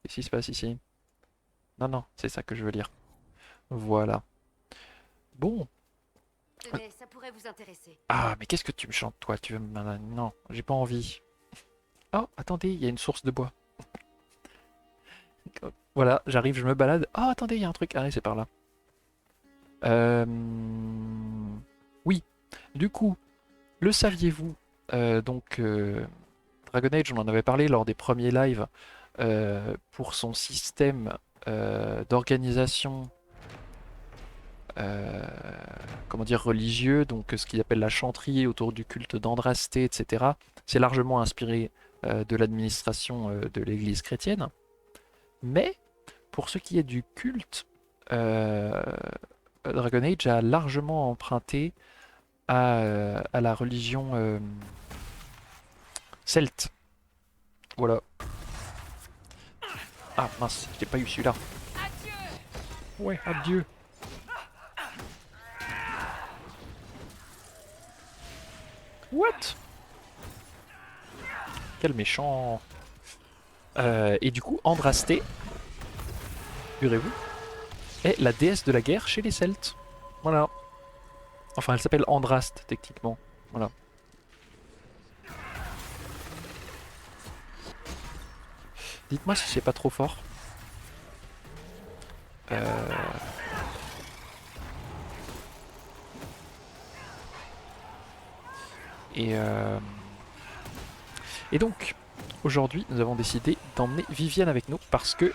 Qu'est-ce qui se passe ici? Non, non, c'est ça que je veux lire. Voilà. Bon. Tenez, ça pourrait vous intéresser. Ah, mais qu'est-ce que tu me chantes, toi? Tu veux me... Non, j'ai pas envie. Oh, attendez, il y a une source de bois. Voilà, j'arrive, je me balade. Oh, attendez, il y a un truc. Ah, c'est par là. Oui, du coup, le saviez-vous? Dragon Age, on en avait parlé lors des premiers lives pour son système d'organisation, comment dire, religieux, donc ce qu'ils appellent la chanterie autour du culte d'Andrasté, etc. C'est largement inspiré de l'administration de l'Église chrétienne. Mais pour ce qui est du culte, Dragon Age a largement emprunté à la religion celte. Voilà. Ah mince, j'ai pas eu celui-là. Ouais, adieu. What? Quel méchant. Et du coup, Andrasté, figurez-vous, est la déesse de la guerre chez les Celtes. Voilà. Enfin, elle s'appelle Andraste, techniquement. Voilà. Dites-moi si c'est pas trop fort. Et donc, aujourd'hui, nous avons décidé d'emmener Vivienne avec nous parce que...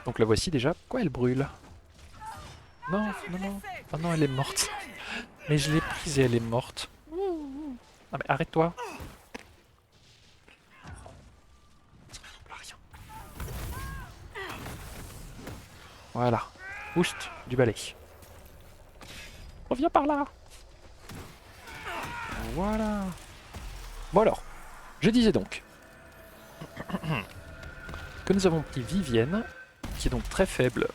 Donc la voici déjà. Quoi, elle brûle? Non, non, non. Oh non, elle est morte. Mais je l'ai prise et elle est morte. Ah mais arrête-toi. Voilà. Oust, du balai. Reviens par là. Voilà. Bon alors, je disais donc que nous avons pris Vivienne, qui est donc très faible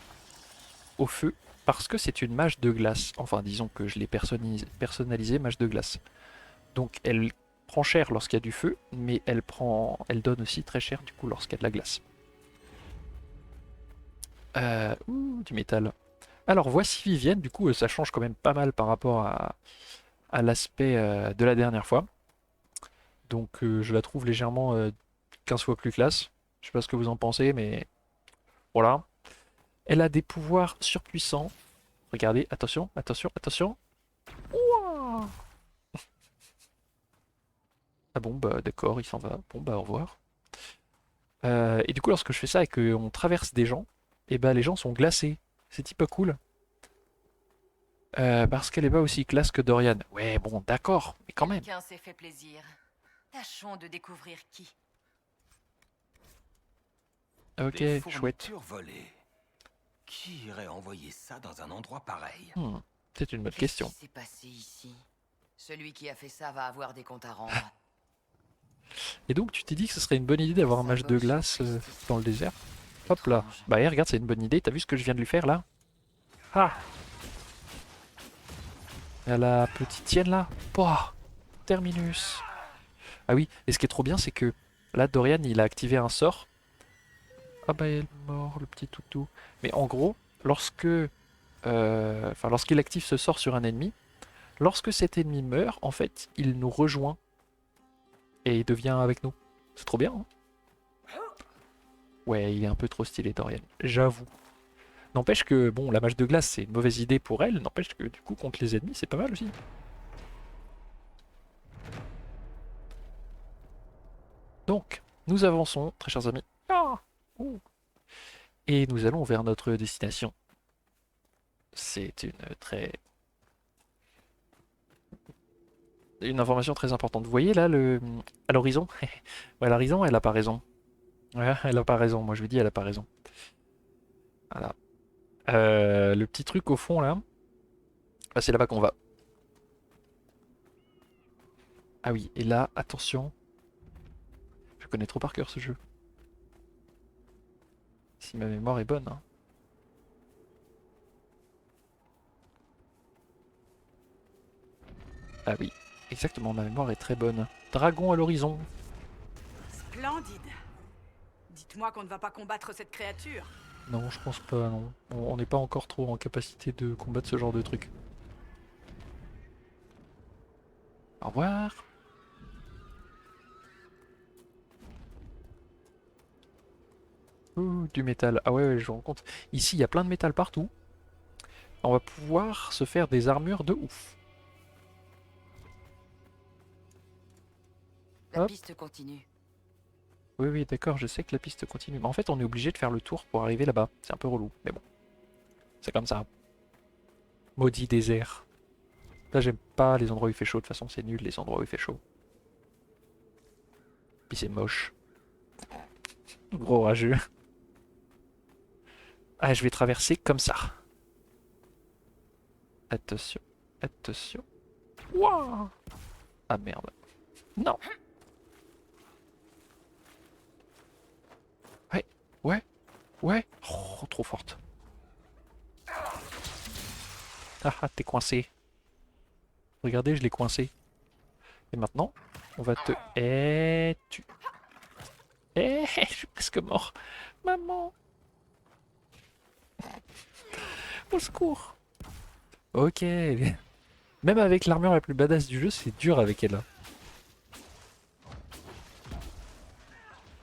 au feu, parce que c'est une mage de glace. Enfin, disons que je l'ai personnalisée mage de glace. Donc elle prend cher lorsqu'il y a du feu, mais elle donne aussi très cher du coup lorsqu'il y a de la glace. Du métal. Alors voici Vivienne, du coup ça change quand même pas mal par rapport à l'aspect de la dernière fois. Donc je la trouve légèrement 15 fois plus classe. Je sais pas ce que vous en pensez, mais voilà. Elle a des pouvoirs surpuissants. Regardez, attention, attention, attention. Ouah. Ah bon, bah d'accord, il s'en va. Bon, bah au revoir. Et du coup, lorsque je fais ça et qu'on traverse des gens, et bah les gens sont glacés. C'est pas cool. Parce qu'elle est pas aussi classe que Dorian. Ouais, bon, d'accord, mais quand même. Quelqu'un s'est fait plaisir. Tâchons de découvrir qui. Ok, Des chouette. fournitures volées. Qui irait envoyer ça dans un endroit pareil? C'est une bonne Qu'est-ce question. qui s'est passé ici? Celui qui a fait ça va avoir des comptes à rendre. Et donc, tu t'es dit que ce serait une bonne idée d'avoir un match de glace dans le désert? Hop là. Étrange. Bah, regarde, c'est une bonne idée. T'as vu ce que je viens de lui faire là? Ah! Et à la petite tienne là? Pouah! Terminus. Ah oui, et ce qui est trop bien, c'est que là, Dorian, il a activé un sort. Ah bah, il est mort, le petit toutou. Mais en gros, lorsqu'il active ce sort sur un ennemi, lorsque cet ennemi meurt, en fait, il nous rejoint. Et il devient avec nous. C'est trop bien, hein? Ouais, il est un peu trop stylé, Dorian. J'avoue. N'empêche que, bon, la mage de glace, c'est une mauvaise idée pour elle. N'empêche que, du coup, contre les ennemis, c'est pas mal aussi. Donc, nous avançons, très chers amis. Ah, ouh. Et nous allons vers notre destination. C'est une information très importante. Vous voyez là, à l'horizon? Ouais, à l'horizon, elle a pas raison. Ouais, elle a pas raison. Moi, je lui dis, elle a pas raison. Voilà. Le petit truc au fond là, c'est là-bas qu'on va. Ah oui, et là, attention. Je connais trop par cœur ce jeu. Si ma mémoire est bonne. Hein. Ah oui, exactement, ma mémoire est très bonne. Dragon à l'horizon. Splendide. Dites-moi qu'on ne va pas combattre cette créature. Non, je pense pas, non. On n'est pas encore trop en capacité de combattre ce genre de truc. Au revoir. Ouh, du métal. Ah ouais, je me rends compte. Ici, il y a plein de métal partout. On va pouvoir se faire des armures de ouf. La Hop. piste continue. Oui, oui, d'accord, je sais que la piste continue. Mais en fait, on est obligé de faire le tour pour arriver là-bas. C'est un peu relou, mais bon. C'est comme ça. Maudit désert. Là, j'aime pas les endroits où il fait chaud. De toute façon, c'est nul, les endroits où il fait chaud. Puis c'est moche. Gros rageux. Ah, je vais traverser comme ça. Attention, attention. Wouah! Ah merde. Non! Ouais, ouais, ouais. Oh, trop forte. Ah ah, t'es coincé. Regardez, je l'ai coincé. Et maintenant, on va te... Eh, tu... Eh, je suis presque mort. Maman! Au secours! Ok. Même avec l'armure la plus badass du jeu, c'est dur avec elle.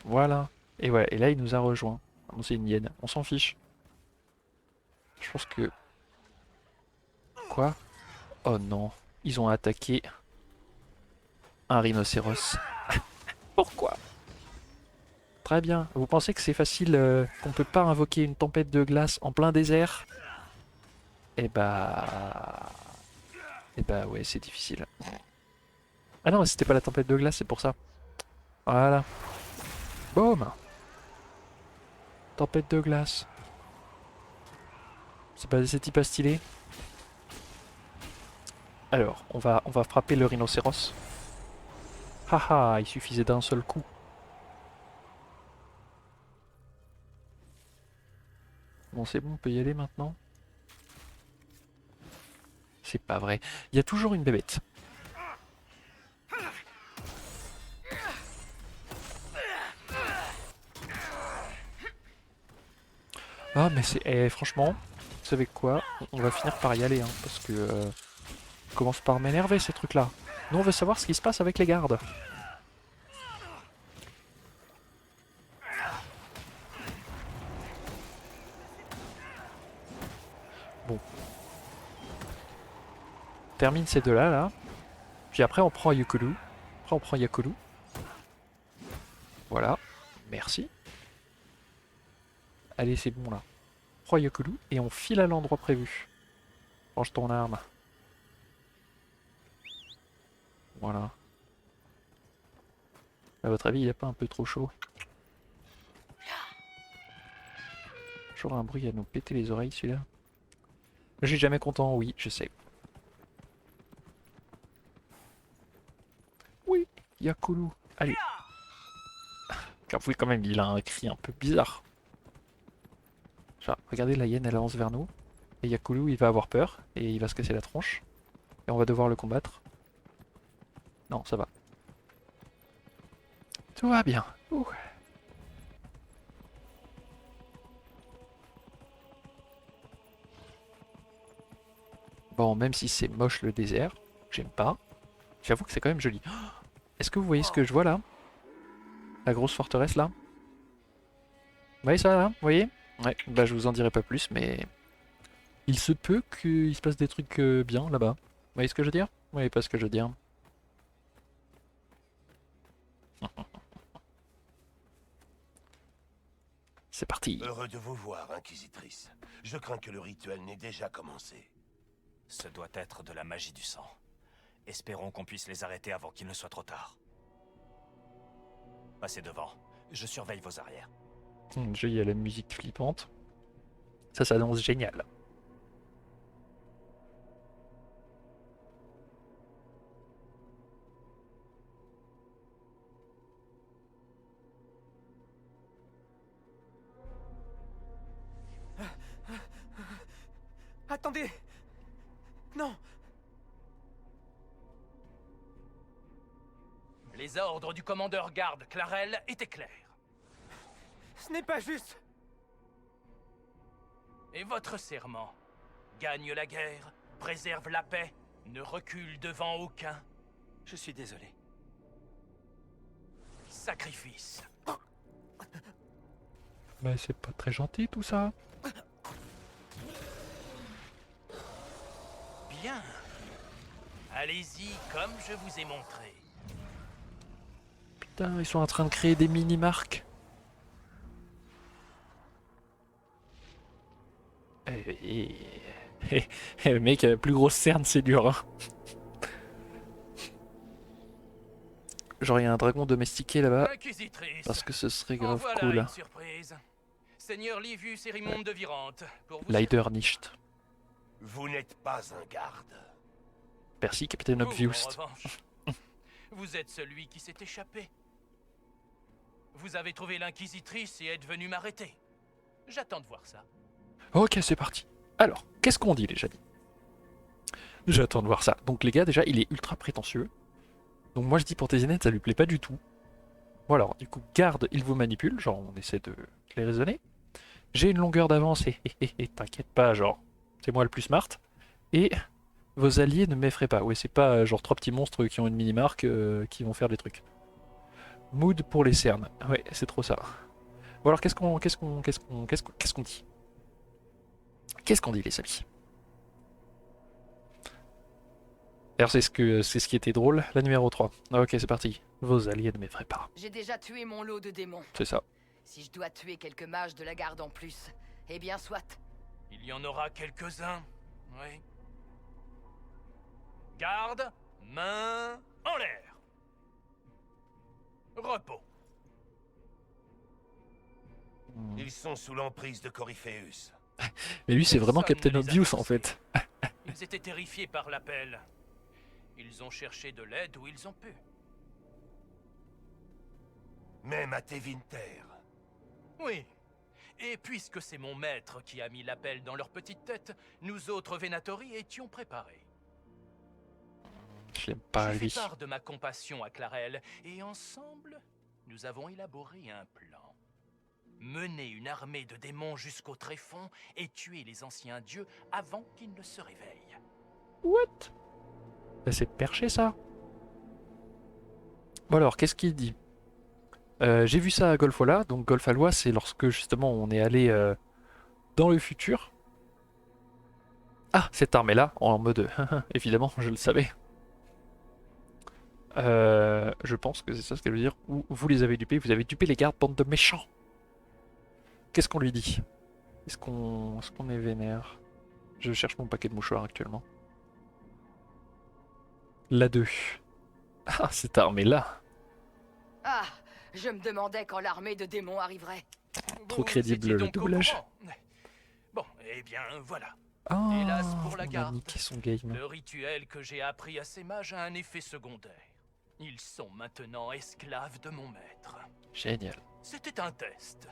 Voilà. Et ouais, et là il nous a rejoint. Bon, c'est une hyène, on s'en fiche. Je pense que... Quoi? Oh non, ils ont attaqué un rhinocéros. Pourquoi? Très bien. Vous pensez que c'est facile, qu'on peut pas invoquer une tempête de glace en plein désert? Eh bah... Eh bah ouais, c'est difficile. Ah non, c'était pas la tempête de glace, c'est pour ça. Voilà. Boum! Tempête de glace. C'est pas stylé? Alors, on va frapper le rhinocéros. Haha, il suffisait d'un seul coup. Bon, c'est bon, on peut y aller maintenant. C'est pas vrai. Il y a toujours une bébête. Ah, mais c'est... Eh, franchement, vous savez quoi? On va finir par y aller, hein, parce que... commence par m'énerver, ces trucs-là. Nous, on veut savoir ce qui se passe avec les gardes. Bon. Termine ces deux-là, là. Puis après, on prend Yukulu. Après, on prend Yakulu. Voilà. Merci. Allez, c'est bon, là. On prend Yakulu et on file à l'endroit prévu. Range ton arme. Voilà. À votre avis, il n'est pas un peu trop chaud? Toujours un bruit à nous péter les oreilles, celui-là. Je suis jamais content, oui, je sais. Oui, Yakulu. Allez. J'avoue quand même, il a un cri un peu bizarre. Genre, regardez, la hyène, elle avance vers nous. Et Yakulu, il va avoir peur. Et il va se casser la tronche. Et on va devoir le combattre. Non, ça va. Tout va bien. Ouh. Bon, même si c'est moche le désert, j'aime pas. J'avoue que c'est quand même joli. Oh, est-ce que vous voyez ce que je vois là? La grosse forteresse là? Vous voyez ça là? Vous voyez? Ouais, bah je vous en dirai pas plus, mais... Il se peut qu'il se passe des trucs bien là-bas. Vous voyez ce que je veux dire? Vous voyez pas ce que je veux dire? C'est parti. Heureux de vous voir, Inquisitrice. Je crains que le rituel n'ait déjà commencé. Ce doit être de la magie du sang. Espérons qu'on puisse les arrêter avant qu'il ne soit trop tard. Passez devant. Je surveille vos arrières. Le jeu, il y a la musique flippante. Ça s'annonce génial. Les ordres du commandeur garde Clarel étaient clairs. Ce n'est pas juste. Et votre serment? Gagne la guerre, préserve la paix, ne recule devant aucun. Je suis désolé. Sacrifice. Mais c'est pas très gentil tout ça. Bien. Allez-y comme je vous ai montré. Putain, ils sont en train de créer des mini-marques. Le mec a la plus grosse cerne, c'est dur. Hein. Genre, il y a un dragon domestiqué là-bas. Inquisitrice. Parce que ce serait En grave voilà cool. une surprise. Seigneur Livius Erimond de Virante. Pour vous Leider nicht. Vous n'êtes pas un garde. Merci, Captain Vous, Obvious. en revanche, vous êtes celui qui s'est échappé. Vous avez trouvé l'inquisitrice et êtes venu m'arrêter. J'attends de voir ça. Ok, c'est parti. Alors, qu'est-ce qu'on dit les amis? J'attends de voir ça. Donc les gars, déjà, il est ultra prétentieux. Donc moi je dis pour Tézénet, ça lui plaît pas du tout. Bon alors, du coup, garde, il vous manipule. Genre, on essaie de les raisonner. J'ai une longueur d'avance et t'inquiète pas, genre, c'est moi le plus smart. Et vos alliés ne m'effraient pas. Ouais, c'est pas genre 3 petits monstres qui ont une mini-marque qui vont faire des trucs. Mood pour les cernes. Ouais, c'est trop ça. Bon alors, qu'est-ce qu'on dit? Qu'est-ce qu'on dit les amis? D'ailleurs, c'est ce qui était drôle, la numéro 3. Ok, c'est parti. Vos alliés ne m'effraient pas. J'ai déjà tué mon lot de démons. C'est ça. Si je dois tuer quelques mages de la garde en plus, eh bien soit. Il y en aura quelques-uns, oui. Garde, main en l'air. Repos. Ils sont sous l'emprise de Corypheus. Mais lui, c'est vraiment Personne Captain ne les a Obvious en forcés. fait. Ils étaient terrifiés par l'appel. Ils ont cherché de l'aide où ils ont pu. Même à Tevinter. Oui. Et puisque c'est mon maître qui a mis l'appel dans leur petite tête, nous autres Venatori étions préparés. Je l'aime pas J'ai lui. fait part de ma compassion à Clarel, et ensemble, nous avons élaboré un plan. Mener une armée de démons jusqu'au tréfonds et tuer les anciens dieux avant qu'ils ne se réveillent. What? Bah, c'est perché ça. Bon alors, qu'est-ce qu'il dit? J'ai vu ça à Golfola. Donc Golfalois, c'est lorsque justement on est allé dans le futur. Ah, cette armée-là, en mode évidemment, je le savais. Je pense que c'est ça ce qu'elle veut dire. Ou vous les avez dupés, vous avez dupé les gardes, bande de méchants. Qu'est-ce qu'on lui dit? Est-ce qu'on est vénère? Je cherche mon paquet de mouchoirs actuellement. La 2. Ah, cette armée-là. Ah, je me demandais quand l'armée de démons arriverait. Trop Vous crédible étiez le donc au doublage. courant. Bon, eh bien voilà. Ah, Hélas pour la on a garde. niqué son game. Le rituel que j'ai appris à ces mages a un effet secondaire. Ils sont maintenant esclaves de mon maître. Génial. C'était un test.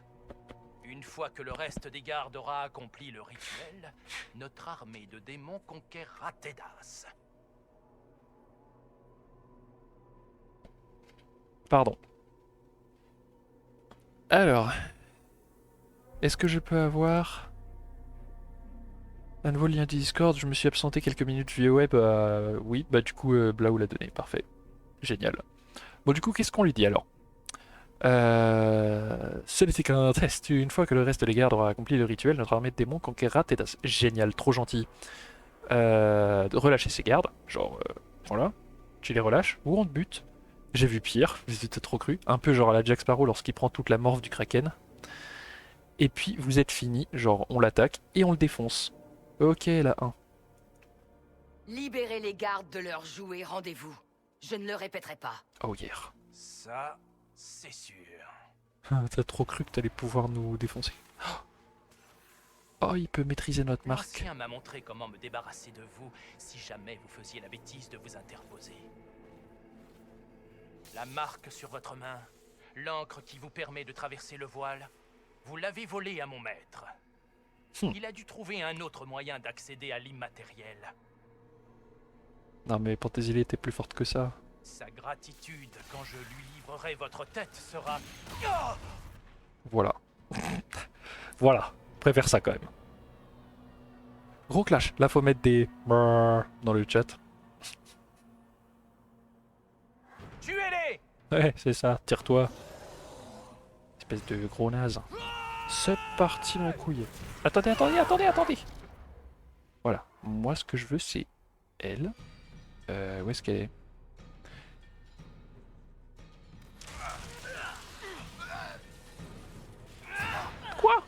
Une fois que le reste des gardes aura accompli le rituel, notre armée de démons conquérera Tedas. Pardon. Alors, est-ce que je peux avoir un nouveau lien du Discord? Je me suis absenté quelques minutes via web. Oui, bah du coup, Blau l'a donné. Parfait. Génial. Bon, du coup, qu'est-ce qu'on lui dit alors? Ce n'était qu'un test. Une fois que le reste des gardes aura accompli le rituel, notre armée de démons conquérera Tedas. Génial, trop gentil. De relâcher ses gardes. Genre, voilà. Tu les relâches ou on te bute. J'ai vu pire, vous étiez trop cru. Un peu genre à la Jack Sparrow lorsqu'il prend toute la morve du Kraken. Et puis vous êtes fini, genre on l'attaque et on le défonce. Ok, la 1. Libérez les gardes de leurs jouets, rendez-vous. Je ne le répéterai pas. Oh yeah. Ça, c'est sûr. T'as trop cru que t'allais pouvoir nous défoncer. Oh, il peut maîtriser notre marque. L'ancien m'a montré comment me débarrasser de vous si jamais vous faisiez la bêtise de vous interposer. La marque sur votre main, l'encre qui vous permet de traverser le voile, vous l'avez volée à mon maître. Il a dû trouver un autre moyen d'accéder à l'immatériel. Non mais Panthésilée était plus forte que ça. Sa gratitude quand je lui livrerai votre tête sera... Voilà. Voilà. Préfère ça quand même. Gros clash. Là, faut mettre des brrr dans le chat. Tuez-les! Ouais, c'est ça. Tire-toi. Espèce de gros naze. C'est parti, mon couille. Attendez, attendez, attendez, attendez. Voilà. Moi, ce que je veux, c'est elle. Où est-ce qu'elle est? Quoi?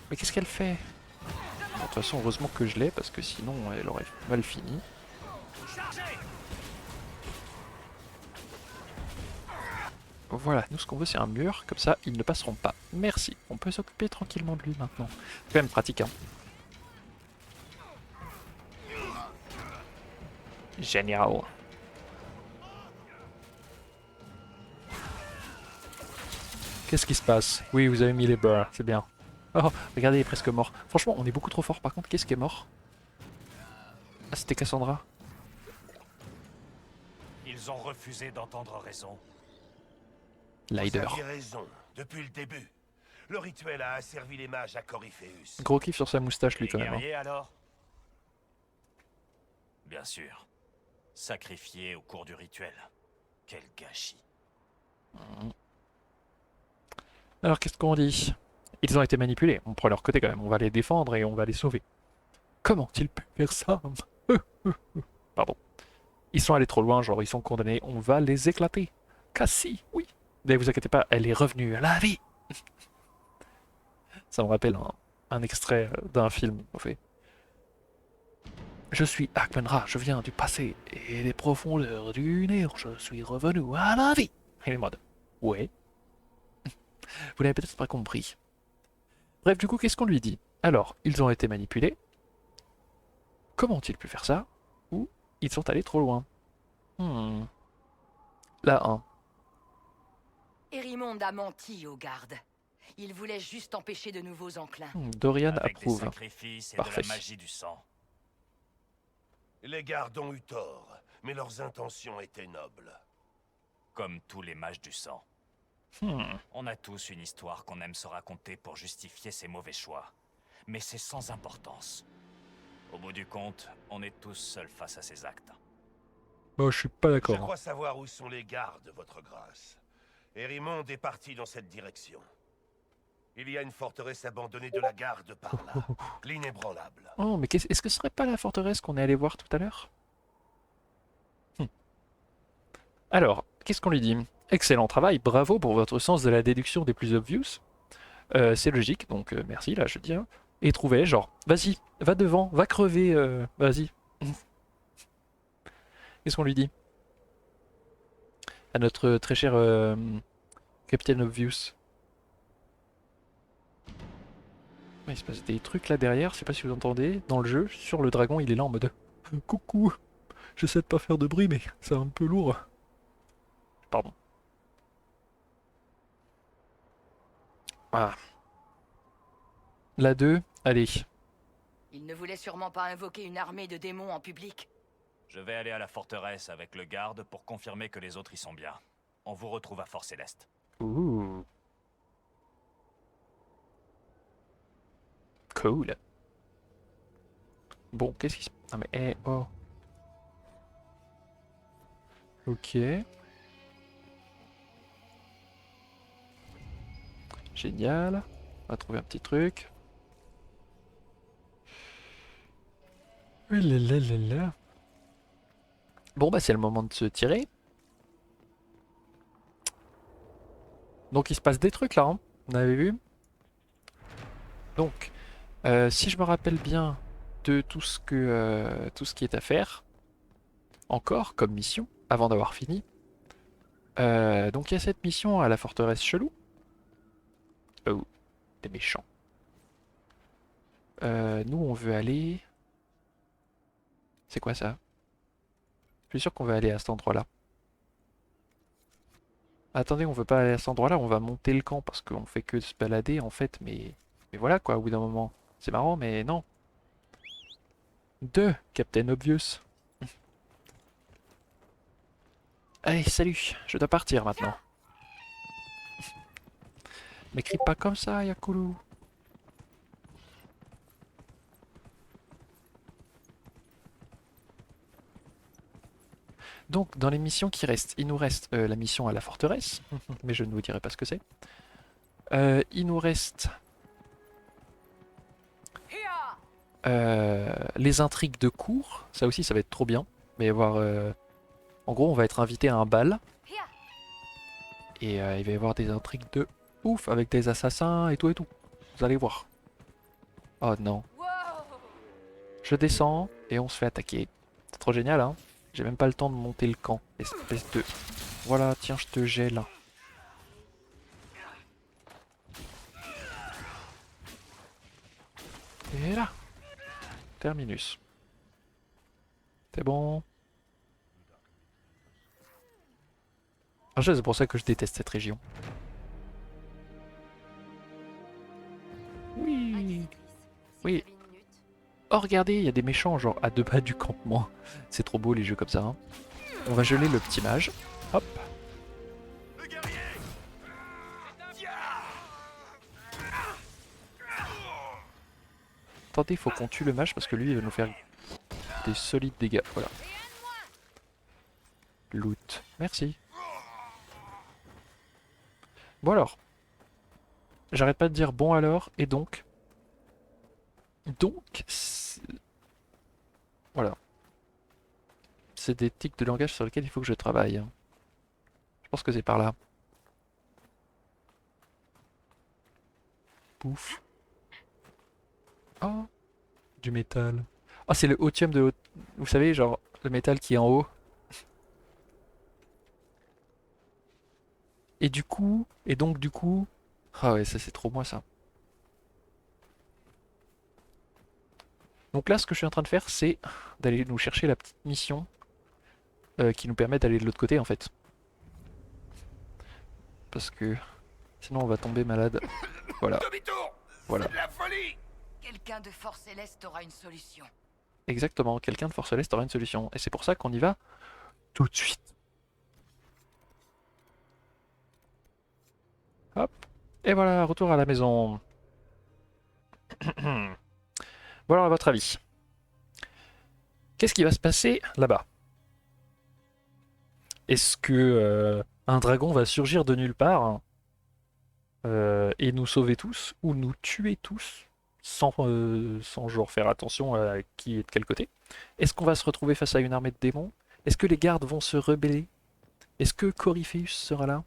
Mais qu'est-ce qu'elle fait? Bon, de toute façon, heureusement que je l'ai, parce que sinon, elle aurait mal fini. Voilà, nous ce qu'on veut c'est un mur, comme ça ils ne passeront pas. Merci, on peut s'occuper tranquillement de lui maintenant. C'est quand même pratique, hein. Génial. Qu'est-ce qui se passe? Oui, vous avez mis les burrs, c'est bien. Oh, regardez, il est presque mort. Franchement, on est beaucoup trop fort. Par contre, qu'est-ce qui est mort? Ah, c'était Cassandra. Ils ont refusé d'entendre raison. Lider. Vous aviez raison, depuis le début. Le rituel a asservi les mages à Corypheus. Gros kiff sur sa moustache, lui, Les quand même. Hein. guerriers, alors? Bien sûr. Sacrifiés au cours du rituel. Quel gâchis. Alors, qu'est-ce qu'on dit? Ils ont été manipulés. On prend leur côté quand même. On va les défendre et on va les sauver. Comment ont-ils pu faire ça? Pardon. Ils sont allés trop loin, genre ils sont condamnés. On va les éclater. Cassie, oui. Ne vous inquiétez pas, elle est revenue à la vie. Ça me rappelle un extrait d'un film, en fait. Je suis Akmenra, je viens du passé et des profondeurs du néant. Je suis revenu à la vie. Et le mode. Ouais. Vous n'avez peut-être pas compris. Bref, du coup, qu'est-ce qu'on lui dit? Alors, ils ont été manipulés. Comment ont-ils pu faire ça? Ou ils sont allés trop loin? La 1. Erimond a menti aux gardes. Il voulait juste empêcher de nouveaux enclins. Dorian Avec approuve. des sacrifices et Parfait. de la magie du sang. Les gardes ont eu tort, mais leurs intentions étaient nobles. Comme tous les mages du sang. On a tous une histoire qu'on aime se raconter pour justifier ses mauvais choix. Mais c'est sans importance. Au bout du compte, on est tous seuls face à ces actes. Bon, je suis pas Je d'accord. crois savoir où sont les gardes, votre grâce. Erimond est parti dans cette direction. Il y a une forteresse abandonnée de la garde par là. L'inébranlable. Oh, mais est-ce que ce serait pas la forteresse qu'on est allé voir tout à l'heure? Alors, qu'est-ce qu'on lui dit? Excellent travail, bravo pour votre sens de la déduction des plus obvious. C'est logique, donc merci, là, je dis. Hein. Et trouvez, genre, vas-y, va devant, va crever, vas-y. Qu'est-ce qu'on lui dit? À notre très cher Captain Obvious. Il se passe des trucs là derrière, je sais pas si vous entendez, dans le jeu, sur le dragon, il est là en mode coucou, j'essaie de pas faire de bruit, mais c'est un peu lourd. Pardon. Ah. La 2, allez. Il ne voulait sûrement pas invoquer une armée de démons en public. Je vais aller à la forteresse avec le garde pour confirmer que les autres y sont bien. On vous retrouve à Fort Céleste. Ouh. Cool. Bon, qu'est-ce qui se... Ah mais, oh. Ok. Génial. On va trouver un petit truc. Oui, là, là, là, là. Bon, bah c'est le moment de se tirer. Donc il se passe des trucs là, hein. Vous avez vu? Donc, si je me rappelle bien de tout ce qui est à faire, encore comme mission, avant d'avoir fini. Donc il y a cette mission à la forteresse chelou. Oh, des méchants. Nous on veut aller... C'est quoi ça? Je suis sûr qu'on va aller à cet endroit-là. Attendez, on veut pas aller à cet endroit-là, on va monter le camp parce qu'on fait que se balader en fait, mais voilà quoi, au bout d'un moment. C'est marrant, mais non. 2, Captain Obvious. Allez, salut, je dois partir maintenant. M'écris pas comme ça, Yakulu. Donc, dans les missions qui restent, il nous reste la mission à la forteresse, mais je ne vous dirai pas ce que c'est. Il nous reste les intrigues de cour, ça aussi ça va être trop bien. Mais voir, en gros, on va être invité à un bal. Et il va y avoir des intrigues de ouf avec des assassins et tout et tout. Vous allez voir. Oh non. Je descends et on se fait attaquer. C'est trop génial, hein. J'ai même pas le temps de monter le camp. Espèce de... Voilà, tiens, je te gèle. Et là. Terminus. C'est bon. Ah, c'est pour ça que je déteste cette région. Oui. Oui. Oh, regardez, il y a des méchants, genre à 2 pas du campement. C'est trop beau les jeux comme ça. Hein. On va geler le petit mage. Hop. Attendez, il faut qu'on tue le mage parce que lui, il va nous faire des solides dégâts. Voilà. Loot. Merci. Bon alors. J'arrête pas de dire bon alors, et donc. Voilà. C'est des tics de langage sur lesquels il faut que je travaille. Je pense que c'est par là. Pouf. Oh, du métal. Ah, c'est le hautium de... Vous savez, genre, le métal qui est en haut. Et du coup... Ah ouais, ça c'est trop moi ça. Donc là, ce que je suis en train de faire, c'est d'aller nous chercher la petite mission qui nous permet d'aller de l'autre côté, en fait. Parce que sinon on va tomber malade. Voilà. Voilà. Quelqu'un de Force Céleste aura une solution. Exactement, quelqu'un de Force Céleste aura une solution. Et c'est pour ça qu'on y va tout de suite. Hop. Et voilà, retour à la maison. Bon alors, à votre avis, qu'est-ce qui va se passer là-bas? Est-ce que un dragon va surgir de nulle part et nous sauver tous, ou nous tuer tous, sans genre faire attention à qui est de quel côté? Est-ce qu'on va se retrouver face à une armée de démons? Est-ce que les gardes vont se rebeller? Est-ce que Corypheus sera là?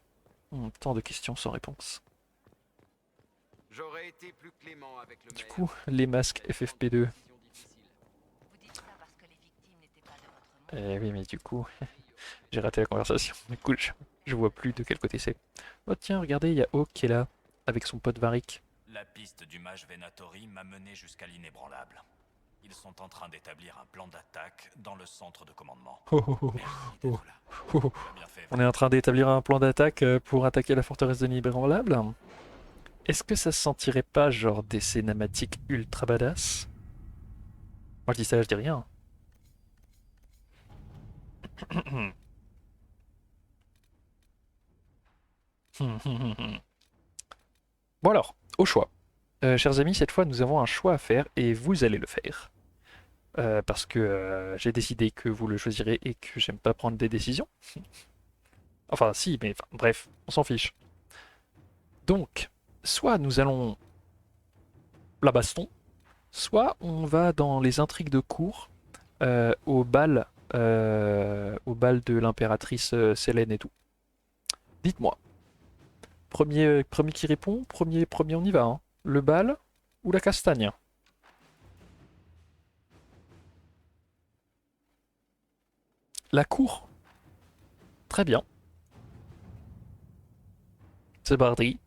Tant de questions sans réponse. Du coup, les masques FFP2. Eh oui, mais du coup, j'ai raté la conversation. Du coup, je vois plus de quel côté c'est. Oh tiens, regardez, il y a Hawk qui est là, avec son pote Varric. La piste du mage Venatori m'a mené jusqu'à l'inébranlable. Ils sont en train d'établir un plan d'attaque dans le centre de commandement. On est en train d'établir un plan d'attaque pour attaquer la forteresse de l'inébranlable. Est-ce que ça se sentirait pas genre des cinématiques ultra badass? Moi je dis ça, je dis rien. Bon alors, au choix. Chers amis, cette fois nous avons un choix à faire et vous allez le faire. Parce que j'ai décidé que vous le choisirez et que j'aime pas prendre des décisions. Enfin si, mais enfin, bref, on s'en fiche. Donc, soit nous allons la baston, soit on va dans les intrigues de cour, au bal de l'impératrice Selene et tout. Dites-moi. Premier qui répond, premier on y va. Hein. Le bal ou la castagne? La cour. Très bien. C'est parti.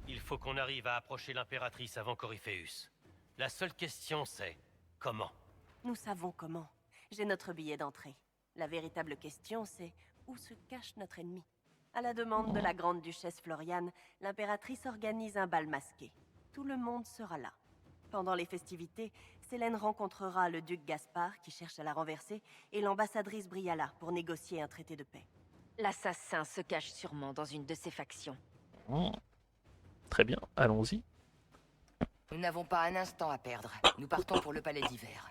Il faut qu'on arrive à approcher l'impératrice avant Corypheus. La seule question c'est comment? Nous savons comment. J'ai notre billet d'entrée. La véritable question c'est où se cache notre ennemi? À la demande de la grande duchesse Floriane, l'impératrice organise un bal masqué. Tout le monde sera là. Pendant les festivités, Célène rencontrera le duc Gaspard, qui cherche à la renverser, et l'ambassadrice Briala pour négocier un traité de paix. L'assassin se cache sûrement dans une de ces factions. Très bien, allons-y. Nous n'avons pas un instant à perdre. Nous partons pour le palais d'hiver.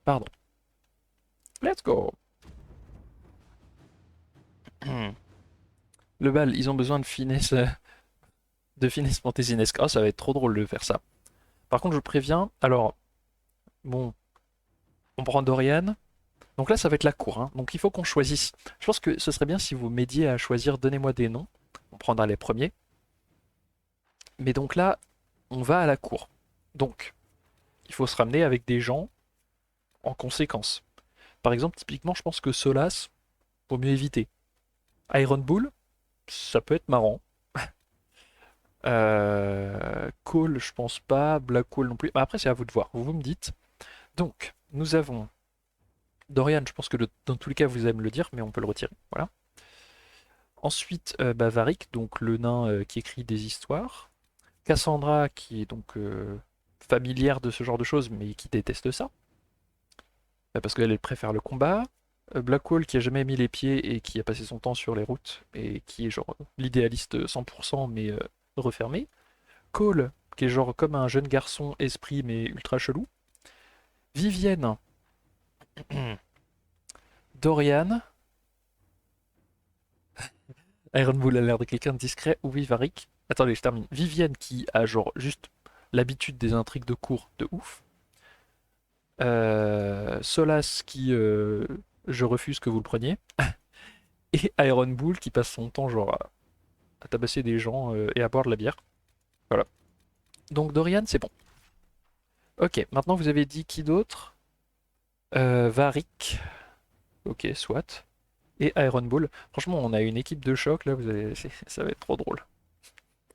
Pardon. Let's go. Le bal, ils ont besoin de finesse fantaisinesque. Ah, ça va être trop drôle de faire ça. Par contre, je préviens. Alors, bon, on prend Dorian. Donc là, ça va être la cour. Hein. Donc il faut qu'on choisisse. Je pense que ce serait bien si vous m'aidiez à choisir. Donnez-moi des noms. On prendra les premiers. Mais donc là, on va à la cour. Donc, il faut se ramener avec des gens en conséquence. Par exemple, typiquement, je pense que Solas, vaut mieux éviter. Iron Bull, ça peut être marrant. Cole, je pense pas. Black Hole non plus. Bah, après, c'est à vous de voir. Vous me dites. Donc, nous avons Dorian. Je pense que dans tous les cas, vous allez me le dire, mais on peut le retirer. Voilà. Ensuite, Varric, donc le nain qui écrit des histoires. Cassandra, qui est donc familière de ce genre de choses, mais qui déteste ça. Parce qu'elle préfère le combat. Black Hole, qui a jamais mis les pieds et qui a passé son temps sur les routes, et qui est genre l'idéaliste 100%, mais refermé. Cole, qui est genre comme un jeune garçon esprit, mais ultra chelou. Vivienne. Dorian. Iron Bull a l'air de quelqu'un de discret. Oui, Varric. Attendez, je termine. Vivienne qui a genre juste l'habitude des intrigues de cours de ouf. Solas qui je refuse que vous le preniez. Et Iron Bull qui passe son temps genre à tabasser des gens et à boire de la bière. Voilà. Donc Dorian, c'est bon. Ok, maintenant vous avez dit qui d'autre? Varric. Ok, soit. Et Iron Bull. Franchement, on a une équipe de choc là, ça va être trop drôle.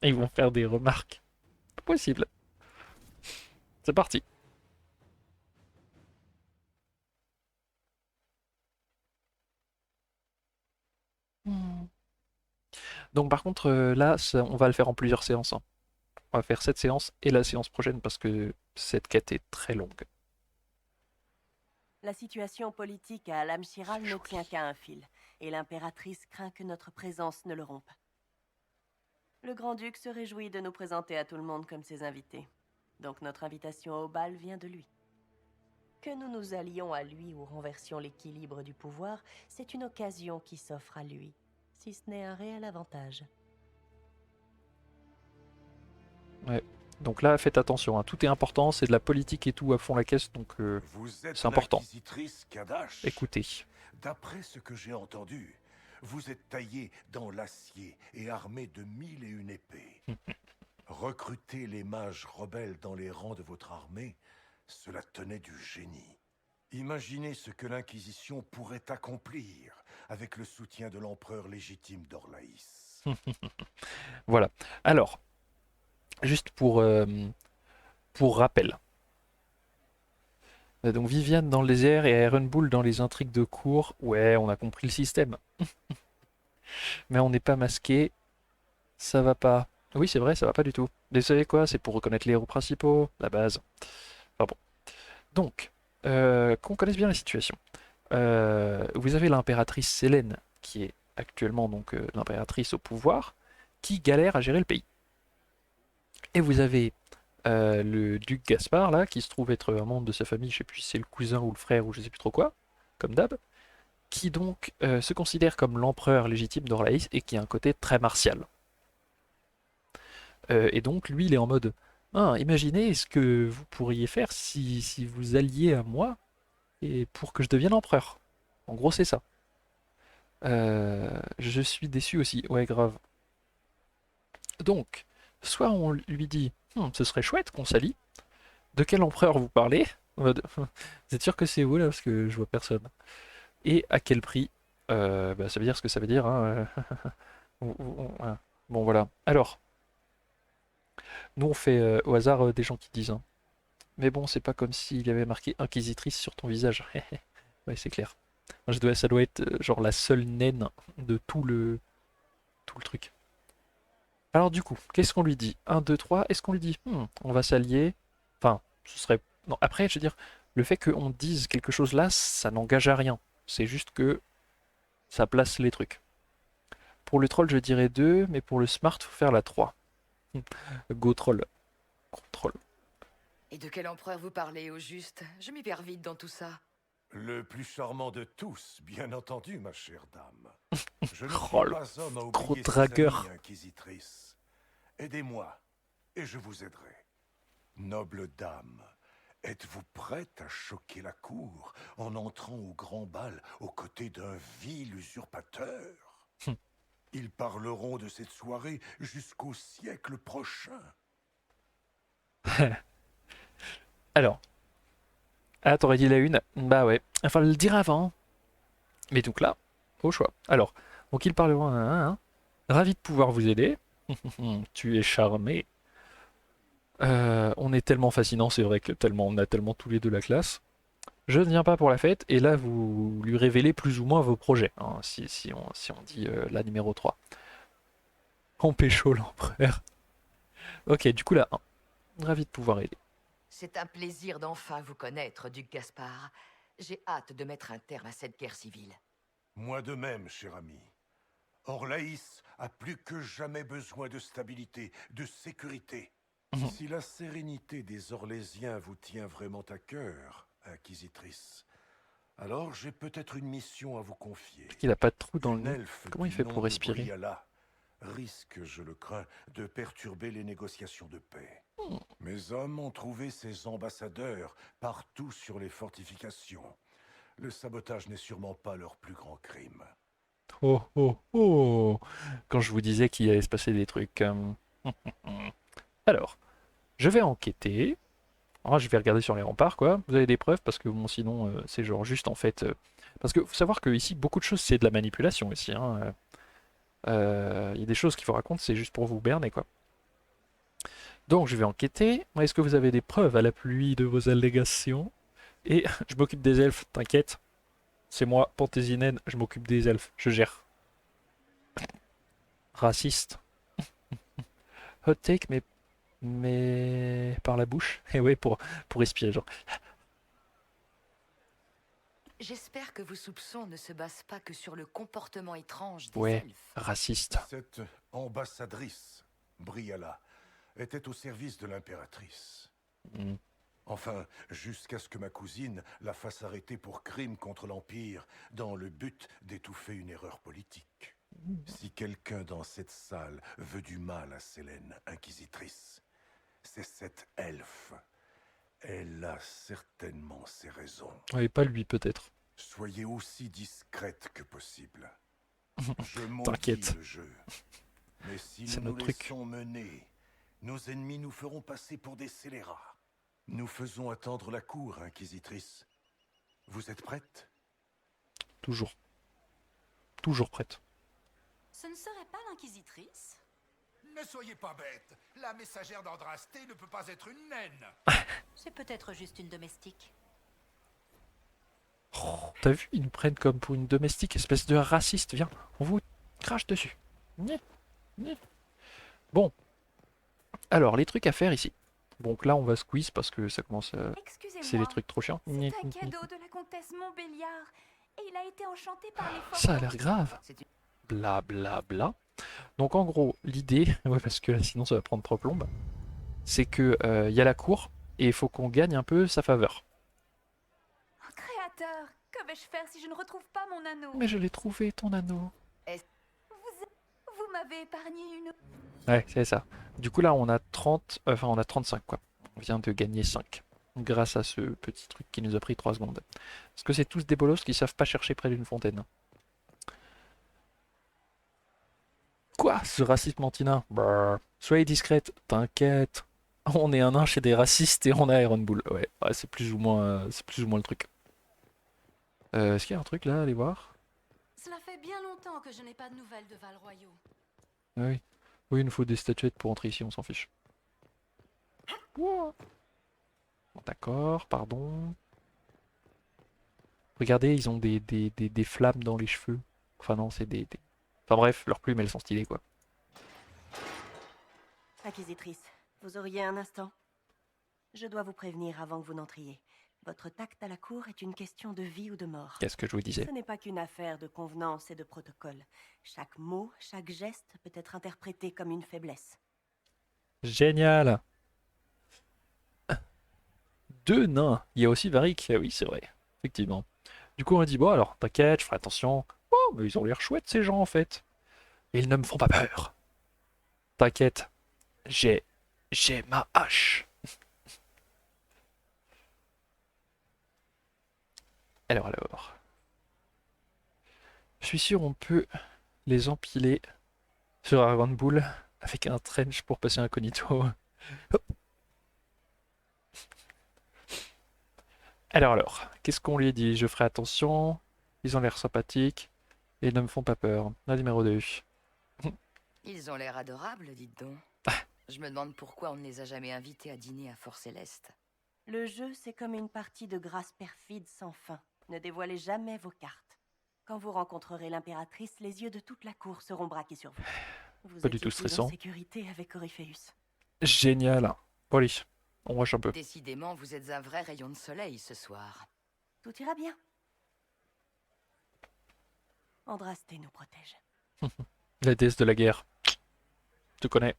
Et ils vont faire des remarques. Pas possible. C'est parti. Donc par contre, là, on va le faire en plusieurs séances. Hein. On va faire cette séance et la séance prochaine parce que cette quête est très longue. La situation politique à Al-Amshiral ne tient qu'à un fil, et l'impératrice craint que notre présence ne le rompe. Le grand-duc se réjouit de nous présenter à tout le monde comme ses invités. Donc notre invitation au bal vient de lui. Que nous nous allions à lui ou renversions l'équilibre du pouvoir, c'est une occasion qui s'offre à lui, si ce n'est un réel avantage. Ouais. Donc là, faites attention, hein. Tout est important, c'est de la politique et tout à fond la caisse, donc c'est important. Kadash. Écoutez. D'après ce que j'ai entendu, vous êtes taillé dans l'acier et armé de 1001 épées. Recruter les mages rebelles dans les rangs de votre armée, cela tenait du génie. Imaginez ce que l'Inquisition pourrait accomplir avec le soutien de l'empereur légitime d'Orlaïs. Voilà. Alors, juste pour rappel. Donc Viviane dans le désert et Iron Bull dans les intrigues de cour. Ouais, on a compris le système. Mais on n'est pas masqué. Ça va pas. Oui, c'est vrai, ça va pas du tout. Mais vous savez quoi? C'est pour reconnaître les héros principaux, la base. Enfin bon. Donc, qu'on connaisse bien la situation. Vous avez l'impératrice Célène, qui est actuellement donc l'impératrice au pouvoir, qui galère à gérer le pays. Et vous avez le duc Gaspard, là, qui se trouve être un membre de sa famille, je sais plus si c'est le cousin ou le frère ou je sais plus trop quoi, comme d'hab, qui donc se considère comme l'empereur légitime d'Orlaïs et qui a un côté très martial. Et donc, lui, il est en mode imaginez ce que vous pourriez faire si vous alliez à moi et pour que je devienne empereur. En gros, c'est ça. Je suis déçu aussi. Ouais, grave. Donc, soit on lui dit ce serait chouette qu'on s'allie. De quel empereur vous parlez? Vous êtes sûr que c'est vous là? Parce que je vois personne. Et à quel prix? Ça veut dire ce que ça veut dire. Hein. Bon, voilà. Alors, nous on fait au hasard des gens qui disent. Hein. Mais bon, c'est pas comme s'il y avait marqué Inquisitrice sur ton visage. Ouais, c'est clair. Ça doit être genre la seule naine de tout le truc. Alors du coup, qu'est-ce qu'on lui dit? 1, 2, 3, est-ce qu'on lui dit on va s'allier? Enfin, ce serait... Non, après, je veux dire, le fait qu'on dise quelque chose là, ça n'engage à rien. C'est juste que ça place les trucs. Pour le troll, je dirais 2, mais pour le smart, faut faire la 3. Go troll. Gros troll. Et de quel empereur vous parlez au juste? Je m'y perds vite dans tout ça. Le plus charmant de tous, bien entendu, ma chère dame. Je ne Oh, suis le pas homme à gros oublier ses dragueur. amis, inquisitrice. Aidez-moi, et je vous aiderai. Noble dame, êtes-vous prête à choquer la cour en entrant au grand bal aux côtés d'un vil usurpateur? Ils parleront de cette soirée jusqu'au siècle prochain. Alors. Ah, t'aurais dit la une? Bah ouais. Enfin, le dire avant. Mais donc là, au choix. Alors, donc il parleront. Ravi de pouvoir vous aider. Tu es charmé. On est tellement fascinant, c'est vrai que tellement, on a tellement tous les deux la classe. Je ne viens pas pour la fête, et là vous lui révélez plus ou moins vos projets, hein, si on dit la numéro 3. On pécho l'empereur. Ok, du coup là, 1. Ravi de pouvoir aider. C'est un plaisir d'enfin vous connaître, Duc Gaspard. J'ai hâte de mettre un terme à cette guerre civile. Moi de même, cher ami. Orlaïs a plus que jamais besoin de stabilité, de sécurité. Si la sérénité des Orlésiens vous tient vraiment à cœur, inquisitrice, alors j'ai peut-être une mission à vous confier. Il a pas de trou dans le Une nez. elfe Comment il du fait nom pour de respirer? Briala risque, je le crains, de perturber les négociations de paix. Mes hommes ont trouvé ces ambassadeurs partout sur les fortifications. Le sabotage n'est sûrement pas leur plus grand crime. Oh oh oh! Quand je vous disais qu'il allait se passer des trucs. Alors, je vais enquêter. Alors, je vais regarder sur les remparts, quoi. Vous avez des preuves? Parce que bon, sinon, c'est genre juste en fait. Parce que faut savoir que ici, beaucoup de choses, c'est de la manipulation aussi, hein. Il y a des choses qu'il faut raconter, c'est juste pour vous berner, quoi. Donc, je vais enquêter. Est-ce que vous avez des preuves à l'appui de vos allégations? Et je m'occupe des elfes, t'inquiète. C'est moi, Pantésinen, je m'occupe des elfes, je gère. Raciste. Hot take, mais par la bouche. Et ouais, pour respirer, genre. J'espère que vos soupçons ne se basent pas que sur le comportement étrange des Ouais, elfes. raciste. Cette ambassadrice, Briala, était au service de l'impératrice. Enfin, jusqu'à ce que ma cousine la fasse arrêter pour crime contre l'Empire, dans le but d'étouffer une erreur politique. Si quelqu'un dans cette salle veut du mal à Célène, inquisitrice, c'est cette elfe. Elle a certainement ses raisons. Ouais, pas lui, peut-être. Soyez aussi discrète que possible. Je maudis T'inquiète. le jeu. Mais si C'est nous nous notre truc. laissons mener, nos ennemis nous feront passer pour des scélérats. Nous faisons attendre la cour, inquisitrice. Vous êtes prête? Toujours. Toujours prête. Ce ne serait pas l'inquisitrice? Ne soyez pas bête. La messagère d'Andrasté ne peut pas être une naine. C'est peut-être juste une domestique. Oh, t'as vu, ils nous prennent comme pour une domestique, espèce de raciste. Viens, on vous crache dessus. Bon. Alors, les trucs à faire ici. Donc là, on va squeeze parce que ça commence à... C'est des trucs trop chiants. C'est un cadeau de la comtesse Montbéliard. Et il a été enchanté par les forces. Ça a l'air grave. Bla bla bla. Donc en gros, l'idée, ouais, parce que sinon ça va prendre trop plombe, c'est que y a la cour et il faut qu'on gagne un peu sa faveur. Oh, créateur, que vais-je faire si je ne retrouve pas mon anneau? Mais je l'ai trouvé, ton anneau. Vous m'avez épargné une... Ouais, c'est ça. Du coup là, on a 30, enfin on a 35 quoi. On vient de gagner 5 grâce à ce petit truc qui nous a pris 3 secondes. Parce que c'est tous des bolos qui savent pas chercher près d'une fontaine. Quoi? Ce racisme antiнаin? Brrr. Soyez discrète, t'inquiète. On est un nain chez des racistes et on a Iron Bull. Ouais, c'est plus ou moins le truc. Est-ce qu'il y a un truc là, allez voir? Cela fait bien longtemps que je n'ai pas de nouvelles de Val-Royaux. Oui. Oui, il nous faut des statuettes pour entrer ici, on s'en fiche. Bon, d'accord, pardon. Regardez, ils ont des flammes dans les cheveux. Enfin non, c'est des... Enfin bref, leurs plumes, elles sont stylées, quoi. Inquisitrice, vous auriez un instant? Je dois vous prévenir avant que vous n'entriez. Votre tact à la cour est une question de vie ou de mort. Qu'est-ce que je vous disais? Ce n'est pas qu'une affaire de convenance et de protocole. Chaque mot, chaque geste peut être interprété comme une faiblesse. Génial. 2 nains. Il y a aussi Varric. Ah oui, c'est vrai. Effectivement. Du coup, on a dit, bon, alors, t'inquiète, je ferai attention. Oh, mais ils ont l'air chouettes, ces gens, en fait. Et ils ne me font pas peur. T'inquiète. J'ai ma hache. Alors. Je suis sûr on peut les empiler sur Iron Bull avec un trench pour passer incognito. Hop. Alors, qu'est-ce qu'on lui dit? Je ferai attention, ils ont l'air sympathiques, et ils ne me font pas peur. La numéro 2. Ils ont l'air adorables, dites donc. Je me demande pourquoi on ne les a jamais invités à dîner à Fort Céleste. Le jeu, c'est comme une partie de grâce perfide sans fin. Ne dévoilez jamais vos cartes. Quand vous rencontrerez l'impératrice, les yeux de toute la cour seront braqués sur vous. Vous Pas du tout étiez plus stressant. en sécurité avec Oripheus. Génial. Bon, allez, on rush un peu. Décidément, vous êtes un vrai rayon de soleil ce soir. Tout ira bien. Andrasté nous protège. La déesse de la guerre. Tu connais.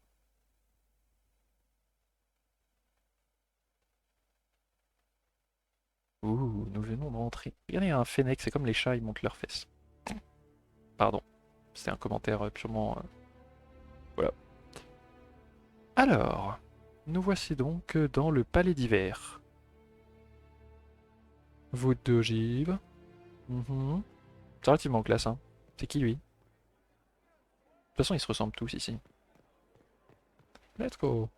Ouh, nous venons de rentrer. Regardez, il y a un fennec, c'est comme les chats, ils montent leurs fesses. Pardon, c'était un commentaire purement... Voilà. Alors, nous voici donc dans le palais d'hiver. Vous deux d'ogive. C'est relativement classe, hein. C'est qui lui? De toute façon, ils se ressemblent tous ici. Let's go.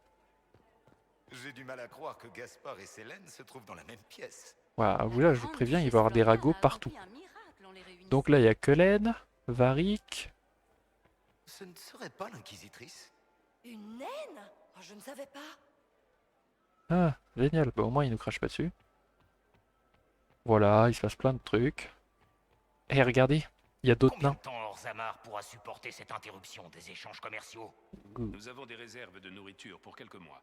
J'ai du mal à croire que Gaspard et Célène se trouvent dans la même pièce. Waouh, là, je vous préviens, il va y avoir des ragots partout. Donc là, il y a Quelaine, Varric. Ce ne serait pas l'inquisitrice? Une naine? Oh, je ne savais pas. Ah, génial. Bah, au moins, il nous crache pas dessus. Voilà, il se passe plein de trucs. Et regardez, il y a d'autres Combien nains. de temps Orzammar pourra supporter cette interruption des échanges commerciaux? Nous avons des réserves de nourriture pour quelques mois.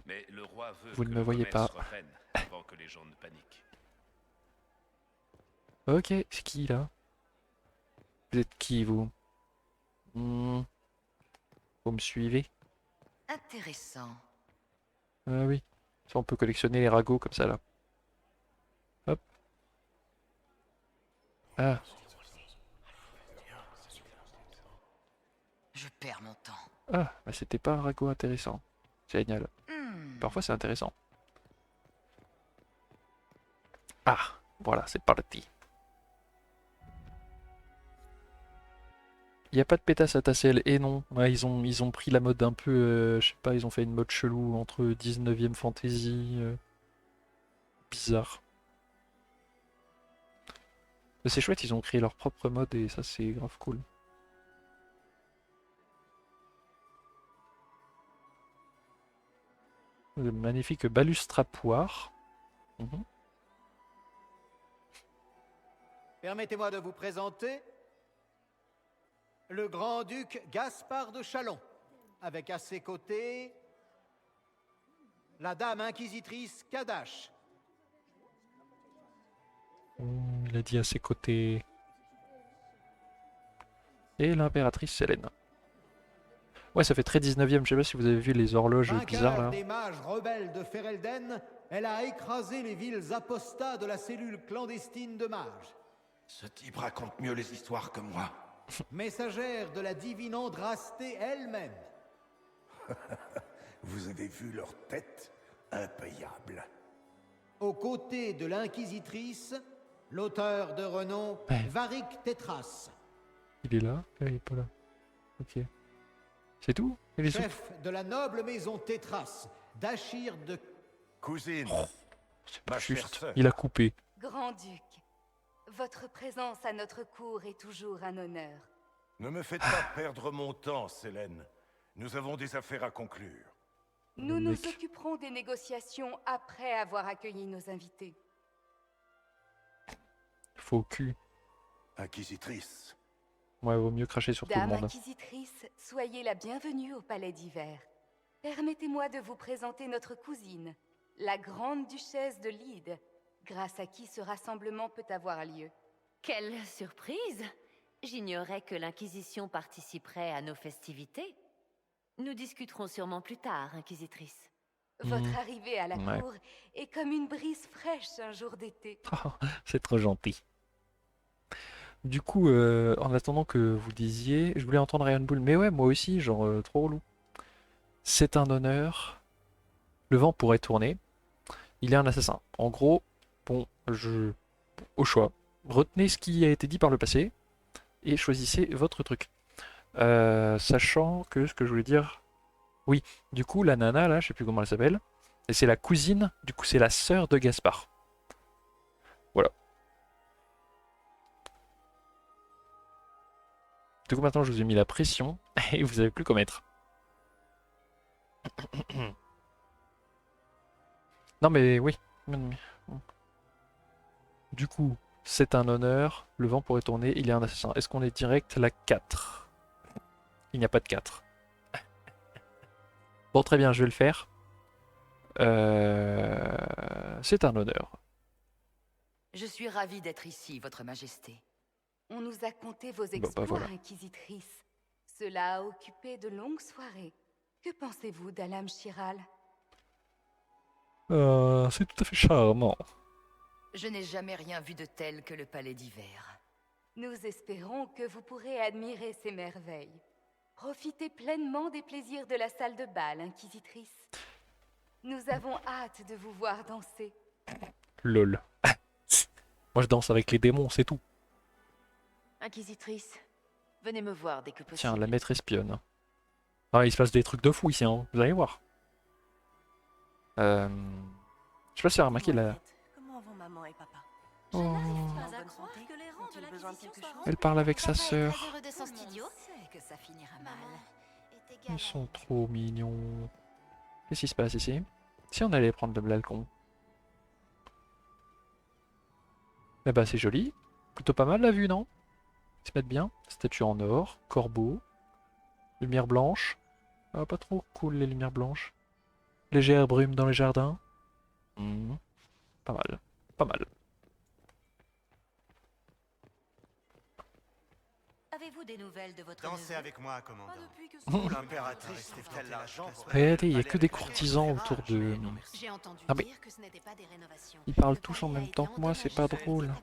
Mais le roi veut Vous que ne le me voyez commerce pas. reprenne avant que les gens ne paniquent. Ok, c'est qui là? Vous êtes qui vous? Vous me suivez? Intéressant. Ah oui. Ça, on peut collectionner les ragots comme ça là. Hop. Ah. Je perds mon temps. Ah, bah c'était pas un ragot intéressant. Génial. Parfois c'est intéressant. Ah, voilà, c'est parti. Il n'y a pas de pétasse à tassel, et non. Ouais, ils ont pris la mode un peu, je sais pas, ils ont fait une mode chelou entre 19e fantasy. Bizarre. Mais c'est chouette, ils ont créé leur propre mode et ça c'est grave cool. Le magnifique balustre à poire. Permettez-moi de vous présenter le grand-duc Gaspard de Chalon, avec à ses côtés la dame inquisitrice Kadash. Il a dit à ses côtés. Et l'impératrice Célène. Ouais, ça fait très 19e. Je sais pas si vous avez vu les horloges bizarres là. Des mages rebelles de Ferelden, elle a écrasé les villes apostats de la cellule clandestine de mages. Ce type raconte mieux les histoires que moi. Messagère de la divine Andrasté elle-même. Vous avez vu leur tête? Impayable. Aux côtés de l'inquisitrice, l'auteur de renom Varric Tétras. Il est là? Il est pas là. Ok. C'est tout? Et les chef de la noble maison Tétras, d'Achir de... Cousine. C'est pas juste. Il a coupé. Grand-duc, votre présence à notre cour est toujours un honneur. Ne me faites pas perdre mon temps, Célène. Nous avons des affaires à conclure. Nous nous occuperons des négociations après avoir accueilli nos invités. Faux cul. Inquisitrice. Ouais, vaut mieux cracher sur tout le Dame monde. inquisitrice, soyez la bienvenue au palais d'hiver. Permettez-moi de vous présenter notre cousine, la grande duchesse de Lyde, grâce à qui ce rassemblement peut avoir lieu. Quelle surprise! J'ignorais que l'Inquisition participerait à nos festivités. Nous discuterons sûrement plus tard, Inquisitrice. Votre arrivée à la Ouais. cour est comme une brise fraîche un jour d'été. C'est trop gentil. Du coup, en attendant que vous disiez, je voulais entendre Ryan Bull, mais ouais, moi aussi, genre, trop relou. C'est un honneur. Le vent pourrait tourner. Il est un assassin. En gros, bon, au choix. Retenez ce qui a été dit par le passé et choisissez votre truc. Sachant que ce que je voulais dire... Oui, du coup, la nana, là, je sais plus comment elle s'appelle, et c'est la cousine, du coup, c'est la sœur de Gaspard. Voilà. Du coup, maintenant, je vous ai mis la pression et vous n'avez plus qu'à mettre. Non, mais oui. Du coup, c'est un honneur. Le vent pourrait tourner. Il est un assassin. Est-ce qu'on est direct la 4? Il n'y a pas de 4. Bon, très bien, je vais le faire. C'est un honneur. Je suis ravie d'être ici, Votre Majesté. On nous a conté vos Bah, exploits, voilà. Inquisitrice. Cela a occupé de longues soirées. Que pensez-vous d'Alam Chiral? C'est tout à fait charmant. Je n'ai jamais rien vu de tel que le palais d'hiver. Nous espérons que vous pourrez admirer ces merveilles. Profitez pleinement des plaisirs de la salle de bal, Inquisitrice. Nous avons hâte de vous voir danser. Lol. Moi, je danse avec les démons, c'est tout. Inquisitrice, venez me voir dès que possible. Tiens, la maître espionne. Ah, il se passe des trucs de fou ici, hein. Vous allez voir. Je sais pas si vous avez remarqué la... Comment vont maman et papa? Oh. Pas à croire que les rangs de besoin de quelque chose. Elle parle avec sa sœur. Heureux de son studio. Que ça finira mal. Ils sont trop mignons. Qu'est-ce qui se passe ici? Si on allait prendre le balcon. Eh bah c'est joli. Plutôt pas mal la vue, non? Ils se mettent bien. Statue en or, corbeau, lumière blanche. Ah, pas trop cool les lumières blanches. Légère brume dans les jardins. Pas mal, pas mal. Avez-vous des nouvelles de votre Dansez neveu? avec moi, commandant. Mmh. L'impératrice trouve-t-elle l'argent pour Regardez, il n'y a que des courtisans autour de... J'ai entendu Ah mais, dire que ce n'était pas des rénovations. ils parlent tous en même temps que moi, c'est pas drôle.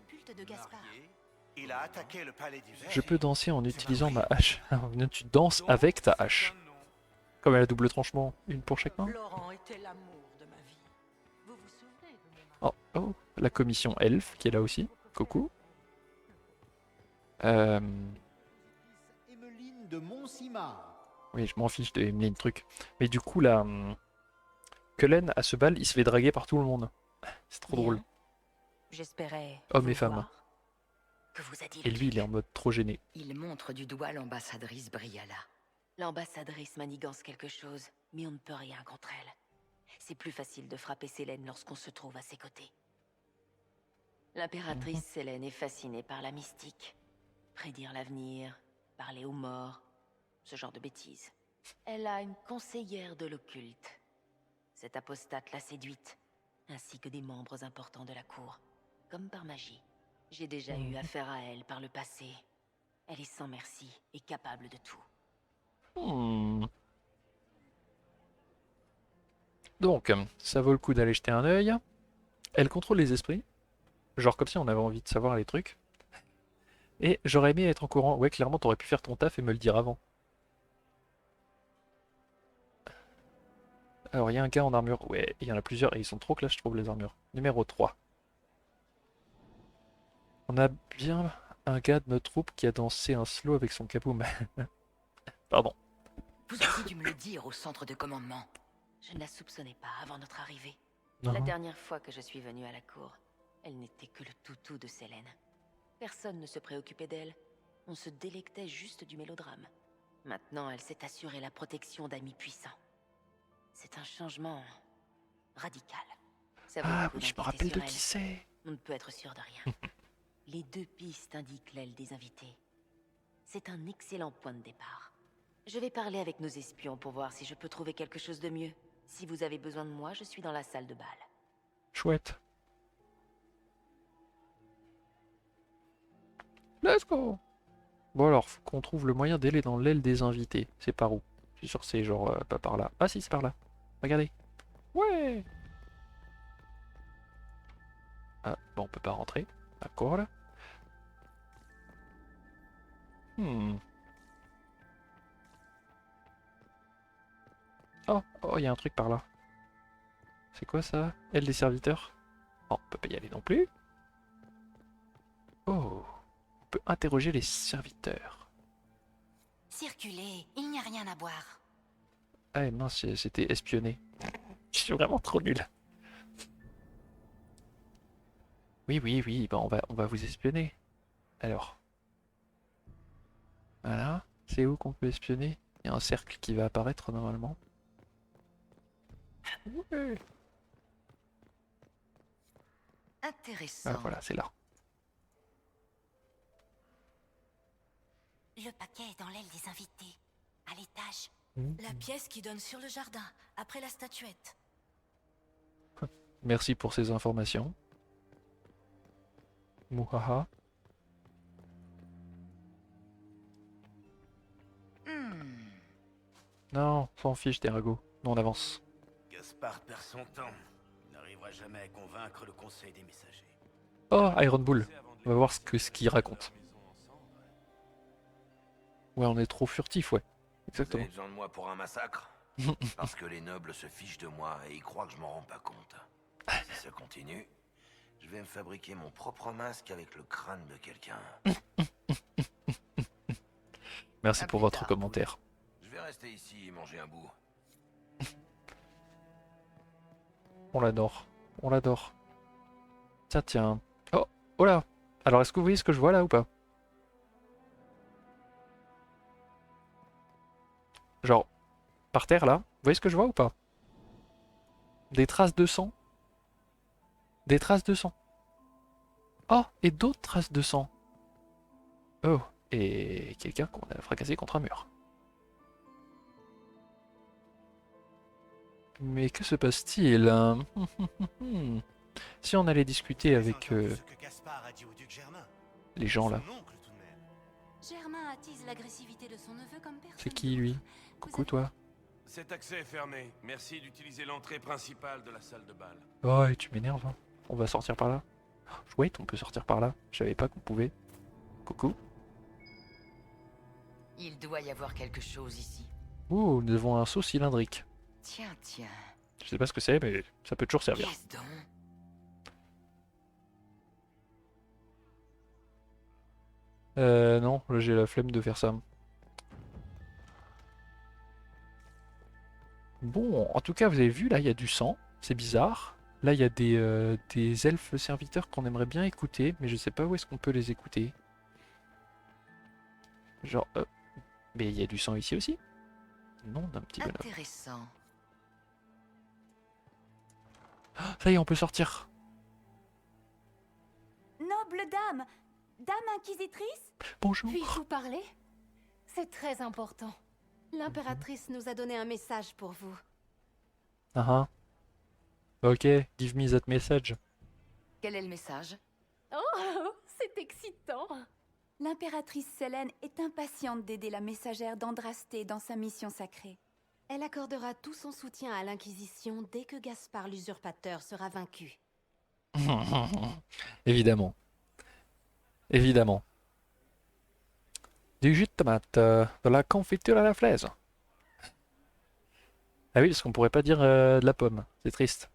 Il a attaqué le palais d'hiver. Je peux danser en utilisant ma hache. Alors, tu danses avec ta hache. Comme elle a double tranchement, une pour chaque main. Laurent était l'amour de ma vie. Vous vous souvenez de Oh, oh, la commission elfe qui est là aussi. Coucou. Emeline de Montsimard. Oui, je m'en fiche de Emeline truc. Mais du coup, là, Cullen, à ce bal, il se fait draguer par tout le monde. C'est trop drôle. J'espérais. Hommes vous et femmes. voir. Que vous a-t-il Et lui, il est en mode trop gêné. Il montre du doigt l'ambassadrice Briala. L'ambassadrice manigance quelque chose, mais on ne peut rien contre elle. C'est plus facile de frapper Célène lorsqu'on se trouve à ses côtés. L'impératrice Célène est fascinée par la mystique. Prédire l'avenir, parler aux morts, ce genre de bêtises. Elle a une conseillère de l'occulte. Cette apostate l'a séduite, ainsi que des membres importants de la cour, comme par magie. J'ai déjà eu affaire à elle par le passé. Elle est sans merci et capable de tout. Donc, ça vaut le coup d'aller jeter un œil. Elle contrôle les esprits. Genre comme si on avait envie de savoir les trucs. Et j'aurais aimé être au courant. Ouais, clairement, t'aurais pu faire ton taf et me le dire avant. Alors, il y a un gars en armure. Ouais, il y en a plusieurs et ils sont trop classe, je trouve, les armures. Numéro 3. On a bien un gars de notre troupe qui a dansé un slow avec son kaboom. Pardon. Vous auriez dû me le dire au centre de commandement. Je ne la soupçonnais pas avant notre arrivée. Non. La dernière fois que je suis venue à la cour, elle n'était que le toutou de Célène. Personne ne se préoccupait d'elle. On se délectait juste du mélodrame. Maintenant, elle s'est assurée la protection d'amis puissants. C'est un changement radical. Ça vaut Ah le coup oui, je me d'enquêter rappelle sur de elle. qui c'est. On ne peut être sûr de rien. Les deux pistes indiquent l'aile des invités. C'est un excellent point de départ. Je vais parler avec nos espions pour voir si je peux trouver quelque chose de mieux. Si vous avez besoin de moi, je suis dans la salle de bal. Chouette. Let's go. Bon alors, faut qu'on trouve le moyen d'aller dans l'aile des invités. C'est par où? Je suis sûr que c'est genre pas par là. Ah si, c'est par là. Regardez. Ouais. Ah, bon, on peut pas rentrer. D'accord là. Oh, oh, il y a un truc par là. C'est quoi ça? Aile des serviteurs? Oh, on peut pas y aller non plus. Oh, on peut interroger les serviteurs. Circulez, il n'y a rien à boire. Ah mince, c'était espionné. Je suis vraiment trop nul. Oui, oui, oui, bah on va vous espionner. Alors. Voilà. C'est où qu'on peut espionner? Il y a un cercle qui va apparaître normalement. Ouais. Intéressant. Ah voilà, c'est là. Le paquet est dans l'aile des invités, à l'étage. La pièce qui donne sur le jardin, après la statuette. Merci pour ces informations. Mouhaha. Non, s'en fiche, Terago. Non, on avance. Gaspard perd son temps. Il n'arrivera jamais à convaincre le conseil des messagers. Oh, Iron Bull. On va voir ce qu'il raconte. Ouais, on est trop furtif, ouais. Exactement. Vous avez besoin de moi pour un massacre? Parce que les nobles se fichent de moi et ils croient que je m'en rends pas compte. Si ça continue, je vais me fabriquer mon propre masque avec le crâne de quelqu'un. Merci pour votre commentaire. Je vais rester ici et manger un bout. On l'adore. On l'adore. Tiens, tiens. Oh, oh là. Alors, est-ce que vous voyez ce que je vois là ou pas? Genre, par terre là. Vous voyez ce que je vois ou pas? Des traces de sang. Des traces de sang. Oh, et d'autres traces de sang. Oh, et quelqu'un qu'on a fracassé contre un mur. Mais que se passe-t-il? Si on allait discuter avec les gens là. Germain attise l'agressivité de son neveu comme personne. C'est qui lui? Coucou toi. Cet accès est fermé. Merci d'utiliser l'entrée principale de la salle de bal. Oh, et tu m'énerves. Hein. On va sortir par là. Wait, on peut sortir par là. Je savais pas qu'on pouvait. Coucou. Il doit y avoir quelque chose ici. Ouh, nous avons un seau cylindrique. Tiens, tiens. Je sais pas ce que c'est, mais ça peut toujours servir. Qu'est-ce donc? Non, là j'ai la flemme de faire ça. Bon, en tout cas, vous avez vu, là, il y a du sang. C'est bizarre. Là, il y a des elfes serviteurs qu'on aimerait bien écouter, mais je sais pas où est-ce qu'on peut les écouter. Genre, mais il y a du sang ici aussi? Non, d'un petit bonhomme. Intéressant. Ah, ça y est, on peut sortir. Noble dame, dame inquisitrice? Bonjour. Puis-je vous parler? C'est très important. L'impératrice nous a donné un message pour vous. Ah ok, give me that message. Quel est le message? Oh, c'est excitant! L'impératrice Selene est impatiente d'aider la messagère d'Andrasté dans sa mission sacrée. Elle accordera tout son soutien à l'Inquisition dès que Gaspard l'usurpateur sera vaincu. Évidemment. Évidemment. Du jus de tomate, de la confiture à la fraise. Ah oui, parce qu'on pourrait pas dire de la pomme, c'est triste.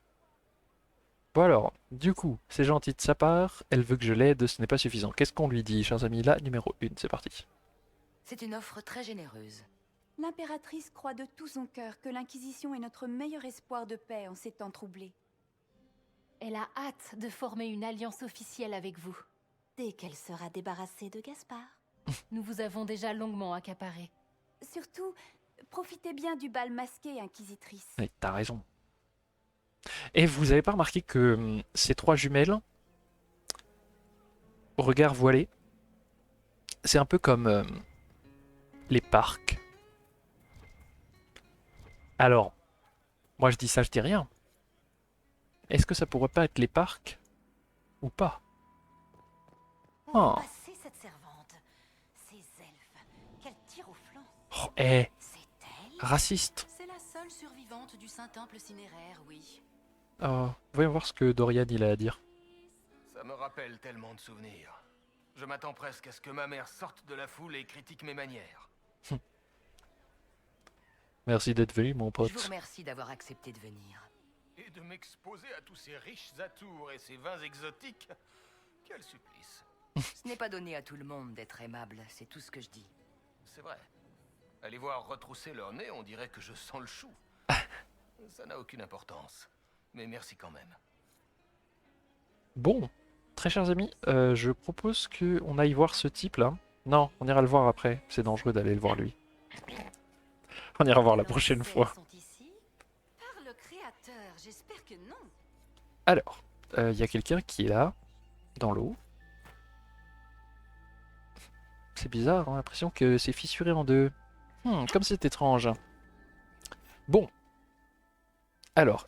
Bon alors, du coup, c'est gentil de sa part, elle veut que je l'aide, ce n'est pas suffisant. Qu'est-ce qu'on lui dit, chers amis? Là, numéro 1, c'est parti. C'est une offre très généreuse. L'impératrice croit de tout son cœur que l'Inquisition est notre meilleur espoir de paix en ces temps troublés. Elle a hâte de former une alliance officielle avec vous, dès qu'elle sera débarrassée de Gaspard. Nous vous avons déjà longuement accaparé. Surtout, profitez bien du bal masqué, Inquisitrice. Mais t'as raison. Et vous avez pas remarqué que ces trois jumelles, au regard voilé, c'est un peu comme les parcs Alors, moi je dis ça, je dis rien. Est-ce que ça pourrait pas être les parcs ou pas? Oh. C'est cette servante. Ces elfes. Qu'elle tire au flanc. Oh, raciste. C'est la seule survivante du Saint-Temple cinéraire, oui. Oh, voyons voir ce que Dorian il a à dire. Ça me rappelle tellement de souvenirs. Je m'attends presque à ce que ma mère sorte de la foule et critique mes manières. Merci d'être venu, mon Je vous pote. remercie d'avoir accepté de venir. Et de m'exposer à tous ces riches atours et ces vins exotiques. Quel supplice. Ce n'est pas donné à tout le monde d'être aimable, c'est tout ce que je dis. C'est vrai. Allez voir retrousser leur nez, on dirait que je sens le chou. Ça n'a aucune importance. Mais merci quand même. Bon, très chers amis, je propose qu'on aille voir ce type-là. Non, on ira le voir après. C'est dangereux d'aller le voir lui. On ira voir la prochaine fois. Par le créateur, j'espère que non. Alors, il y a quelqu'un qui est là, dans l'eau. C'est bizarre, hein, l'impression que c'est fissuré en deux. Comme c'est étrange. Bon. Alors.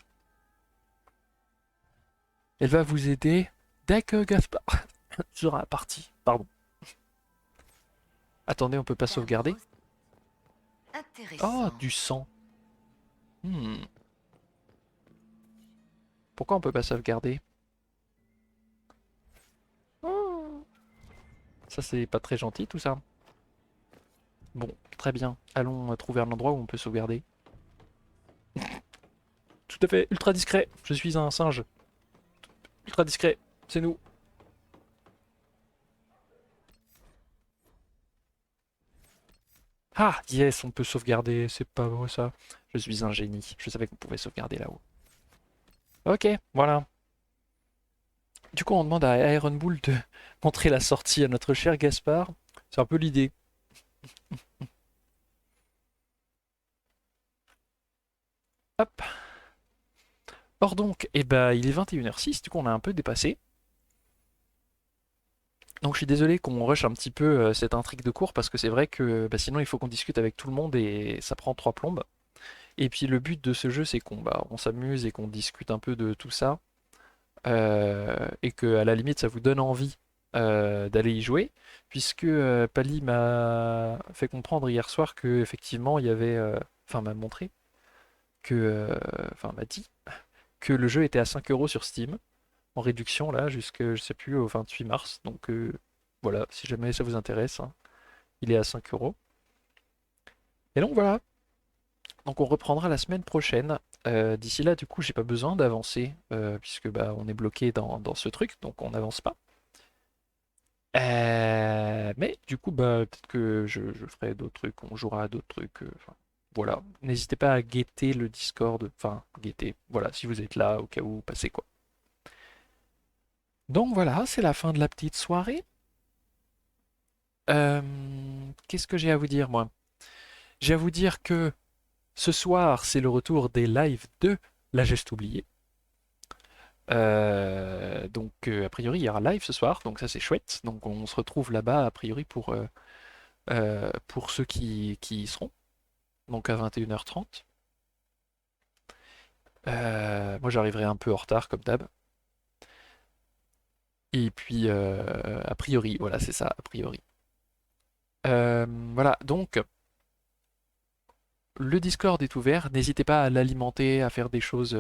Elle va vous aider dès que Gaspard sera parti. Pardon. Attendez, on peut pas sauvegarder. Intéressant. Oh, du sang. Pourquoi on peut pas sauvegarder? Oh. Ça, c'est pas très gentil, tout ça. Bon, très bien. Allons trouver un endroit où on peut sauvegarder. Tout à fait, ultra discret. Je suis un singe. Ultra discret, c'est nous. Ah, yes, on peut sauvegarder. C'est pas beau ça. Je suis un génie. Je savais qu'on pouvait sauvegarder là-haut. Ok, voilà. Du coup, on demande à Iron Bull de montrer la sortie à notre cher Gaspard. C'est un peu l'idée. Hop. Or donc, eh ben, il est 21h06, du coup on a un peu dépassé. Donc je suis désolé qu'on rush un petit peu cette intrigue de cours parce que c'est vrai que sinon il faut qu'on discute avec tout le monde et ça prend 3 plombes. Et puis le but de ce jeu c'est qu'on on s'amuse et qu'on discute un peu de tout ça. Et que à la limite ça vous donne envie d'aller y jouer. Puisque Pali m'a fait comprendre hier soir que effectivement il y avait... Enfin m'a montré que... Enfin m'a dit que le jeu était à 5 € sur Steam, en réduction là, jusque, je sais plus, au 28 mars. Donc voilà, si jamais ça vous intéresse, hein, il est à 5 €. Et donc voilà. Donc on reprendra la semaine prochaine. D'ici là, du coup, j'ai pas besoin d'avancer, puisque on est bloqué dans ce truc, donc on n'avance pas. Mais du coup, peut-être que je ferai d'autres trucs, on jouera à d'autres trucs. Voilà, n'hésitez pas à guetter le Discord, enfin guetter, voilà, si vous êtes là au cas où, passez quoi. Donc voilà, c'est la fin de la petite soirée. Qu'est-ce que j'ai à vous dire moi? J'ai à vous dire que ce soir, c'est le retour des lives de La Geste Oubliée. Donc a priori, il y aura live ce soir, donc ça c'est chouette. Donc on se retrouve là-bas a priori pour ceux qui y seront. Donc à 21h30. Moi j'arriverai un peu en retard comme d'hab. Et puis a priori, voilà c'est ça, a priori. Voilà, donc le Discord est ouvert, n'hésitez pas à l'alimenter, à faire des choses,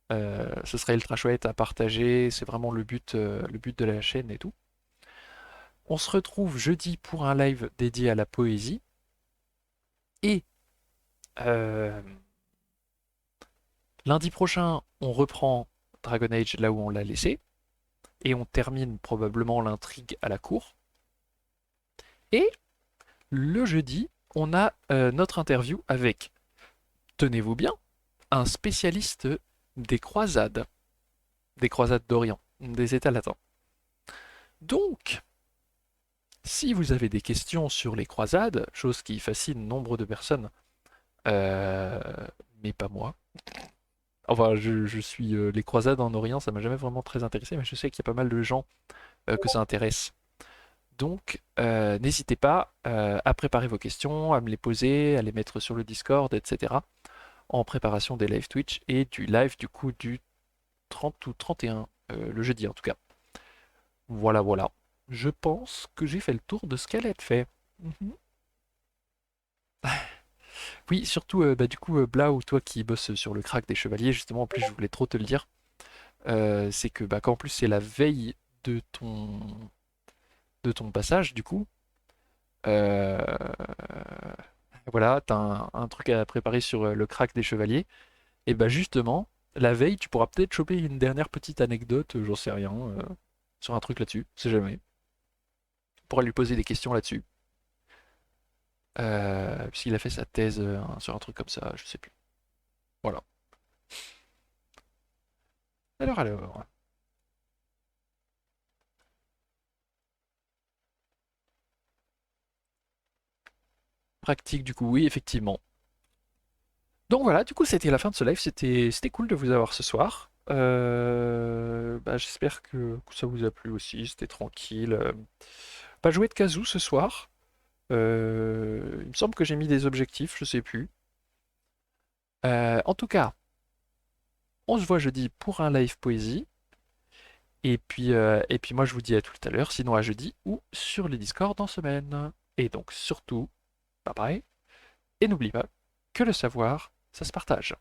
ce serait ultra chouette à partager, c'est vraiment le but de la chaîne et tout. On se retrouve jeudi pour un live dédié à la poésie. Et lundi prochain, on reprend Dragon Age là où on l'a laissé. Et on termine probablement l'intrigue à la cour. Et le jeudi, on a notre interview avec, tenez-vous bien, un spécialiste des croisades d'Orient, des États latins. Donc, si vous avez des questions sur les croisades, chose qui fascine nombre de personnes, mais pas moi. Enfin, je suis les croisades en Orient, ça m'a jamais vraiment très intéressé, mais je sais qu'il y a pas mal de gens que ça intéresse. Donc, n'hésitez pas à préparer vos questions, à me les poser, à les mettre sur le Discord, etc. en préparation des live Twitch et du live du coup du 30 ou 31, le jeudi en tout cas. Voilà, voilà. Je pense que j'ai fait le tour de ce qu'elle a fait. Mhm. Oui, surtout, du coup, Blau, toi qui bosses sur le crack des chevaliers, justement, en plus, je voulais trop te le dire, c'est que, qu'en plus, c'est la veille de ton passage, du coup, euh, voilà, t'as un truc à préparer sur le crack des chevaliers, et bah, justement, la veille, tu pourras peut-être choper une dernière petite anecdote, j'en sais rien, sur un truc là-dessus, on sait jamais. Tu pourras lui poser des questions là-dessus. Puisqu'il a fait sa thèse sur un truc comme ça, je sais plus. Voilà. Alors. Pratique du coup, oui, effectivement. Donc voilà, du coup c'était la fin de ce live, c'était cool de vous avoir ce soir. J'espère que ça vous a plu aussi, c'était tranquille. Pas joué de kazoo ce soir. Il me semble que j'ai mis des objectifs, je sais plus. En tout cas, on se voit jeudi pour un live poésie. Et puis moi je vous dis à tout à l'heure, sinon à jeudi ou sur les Discord en semaine. Et donc surtout, bye bye. Et n'oublie pas que le savoir, ça se partage.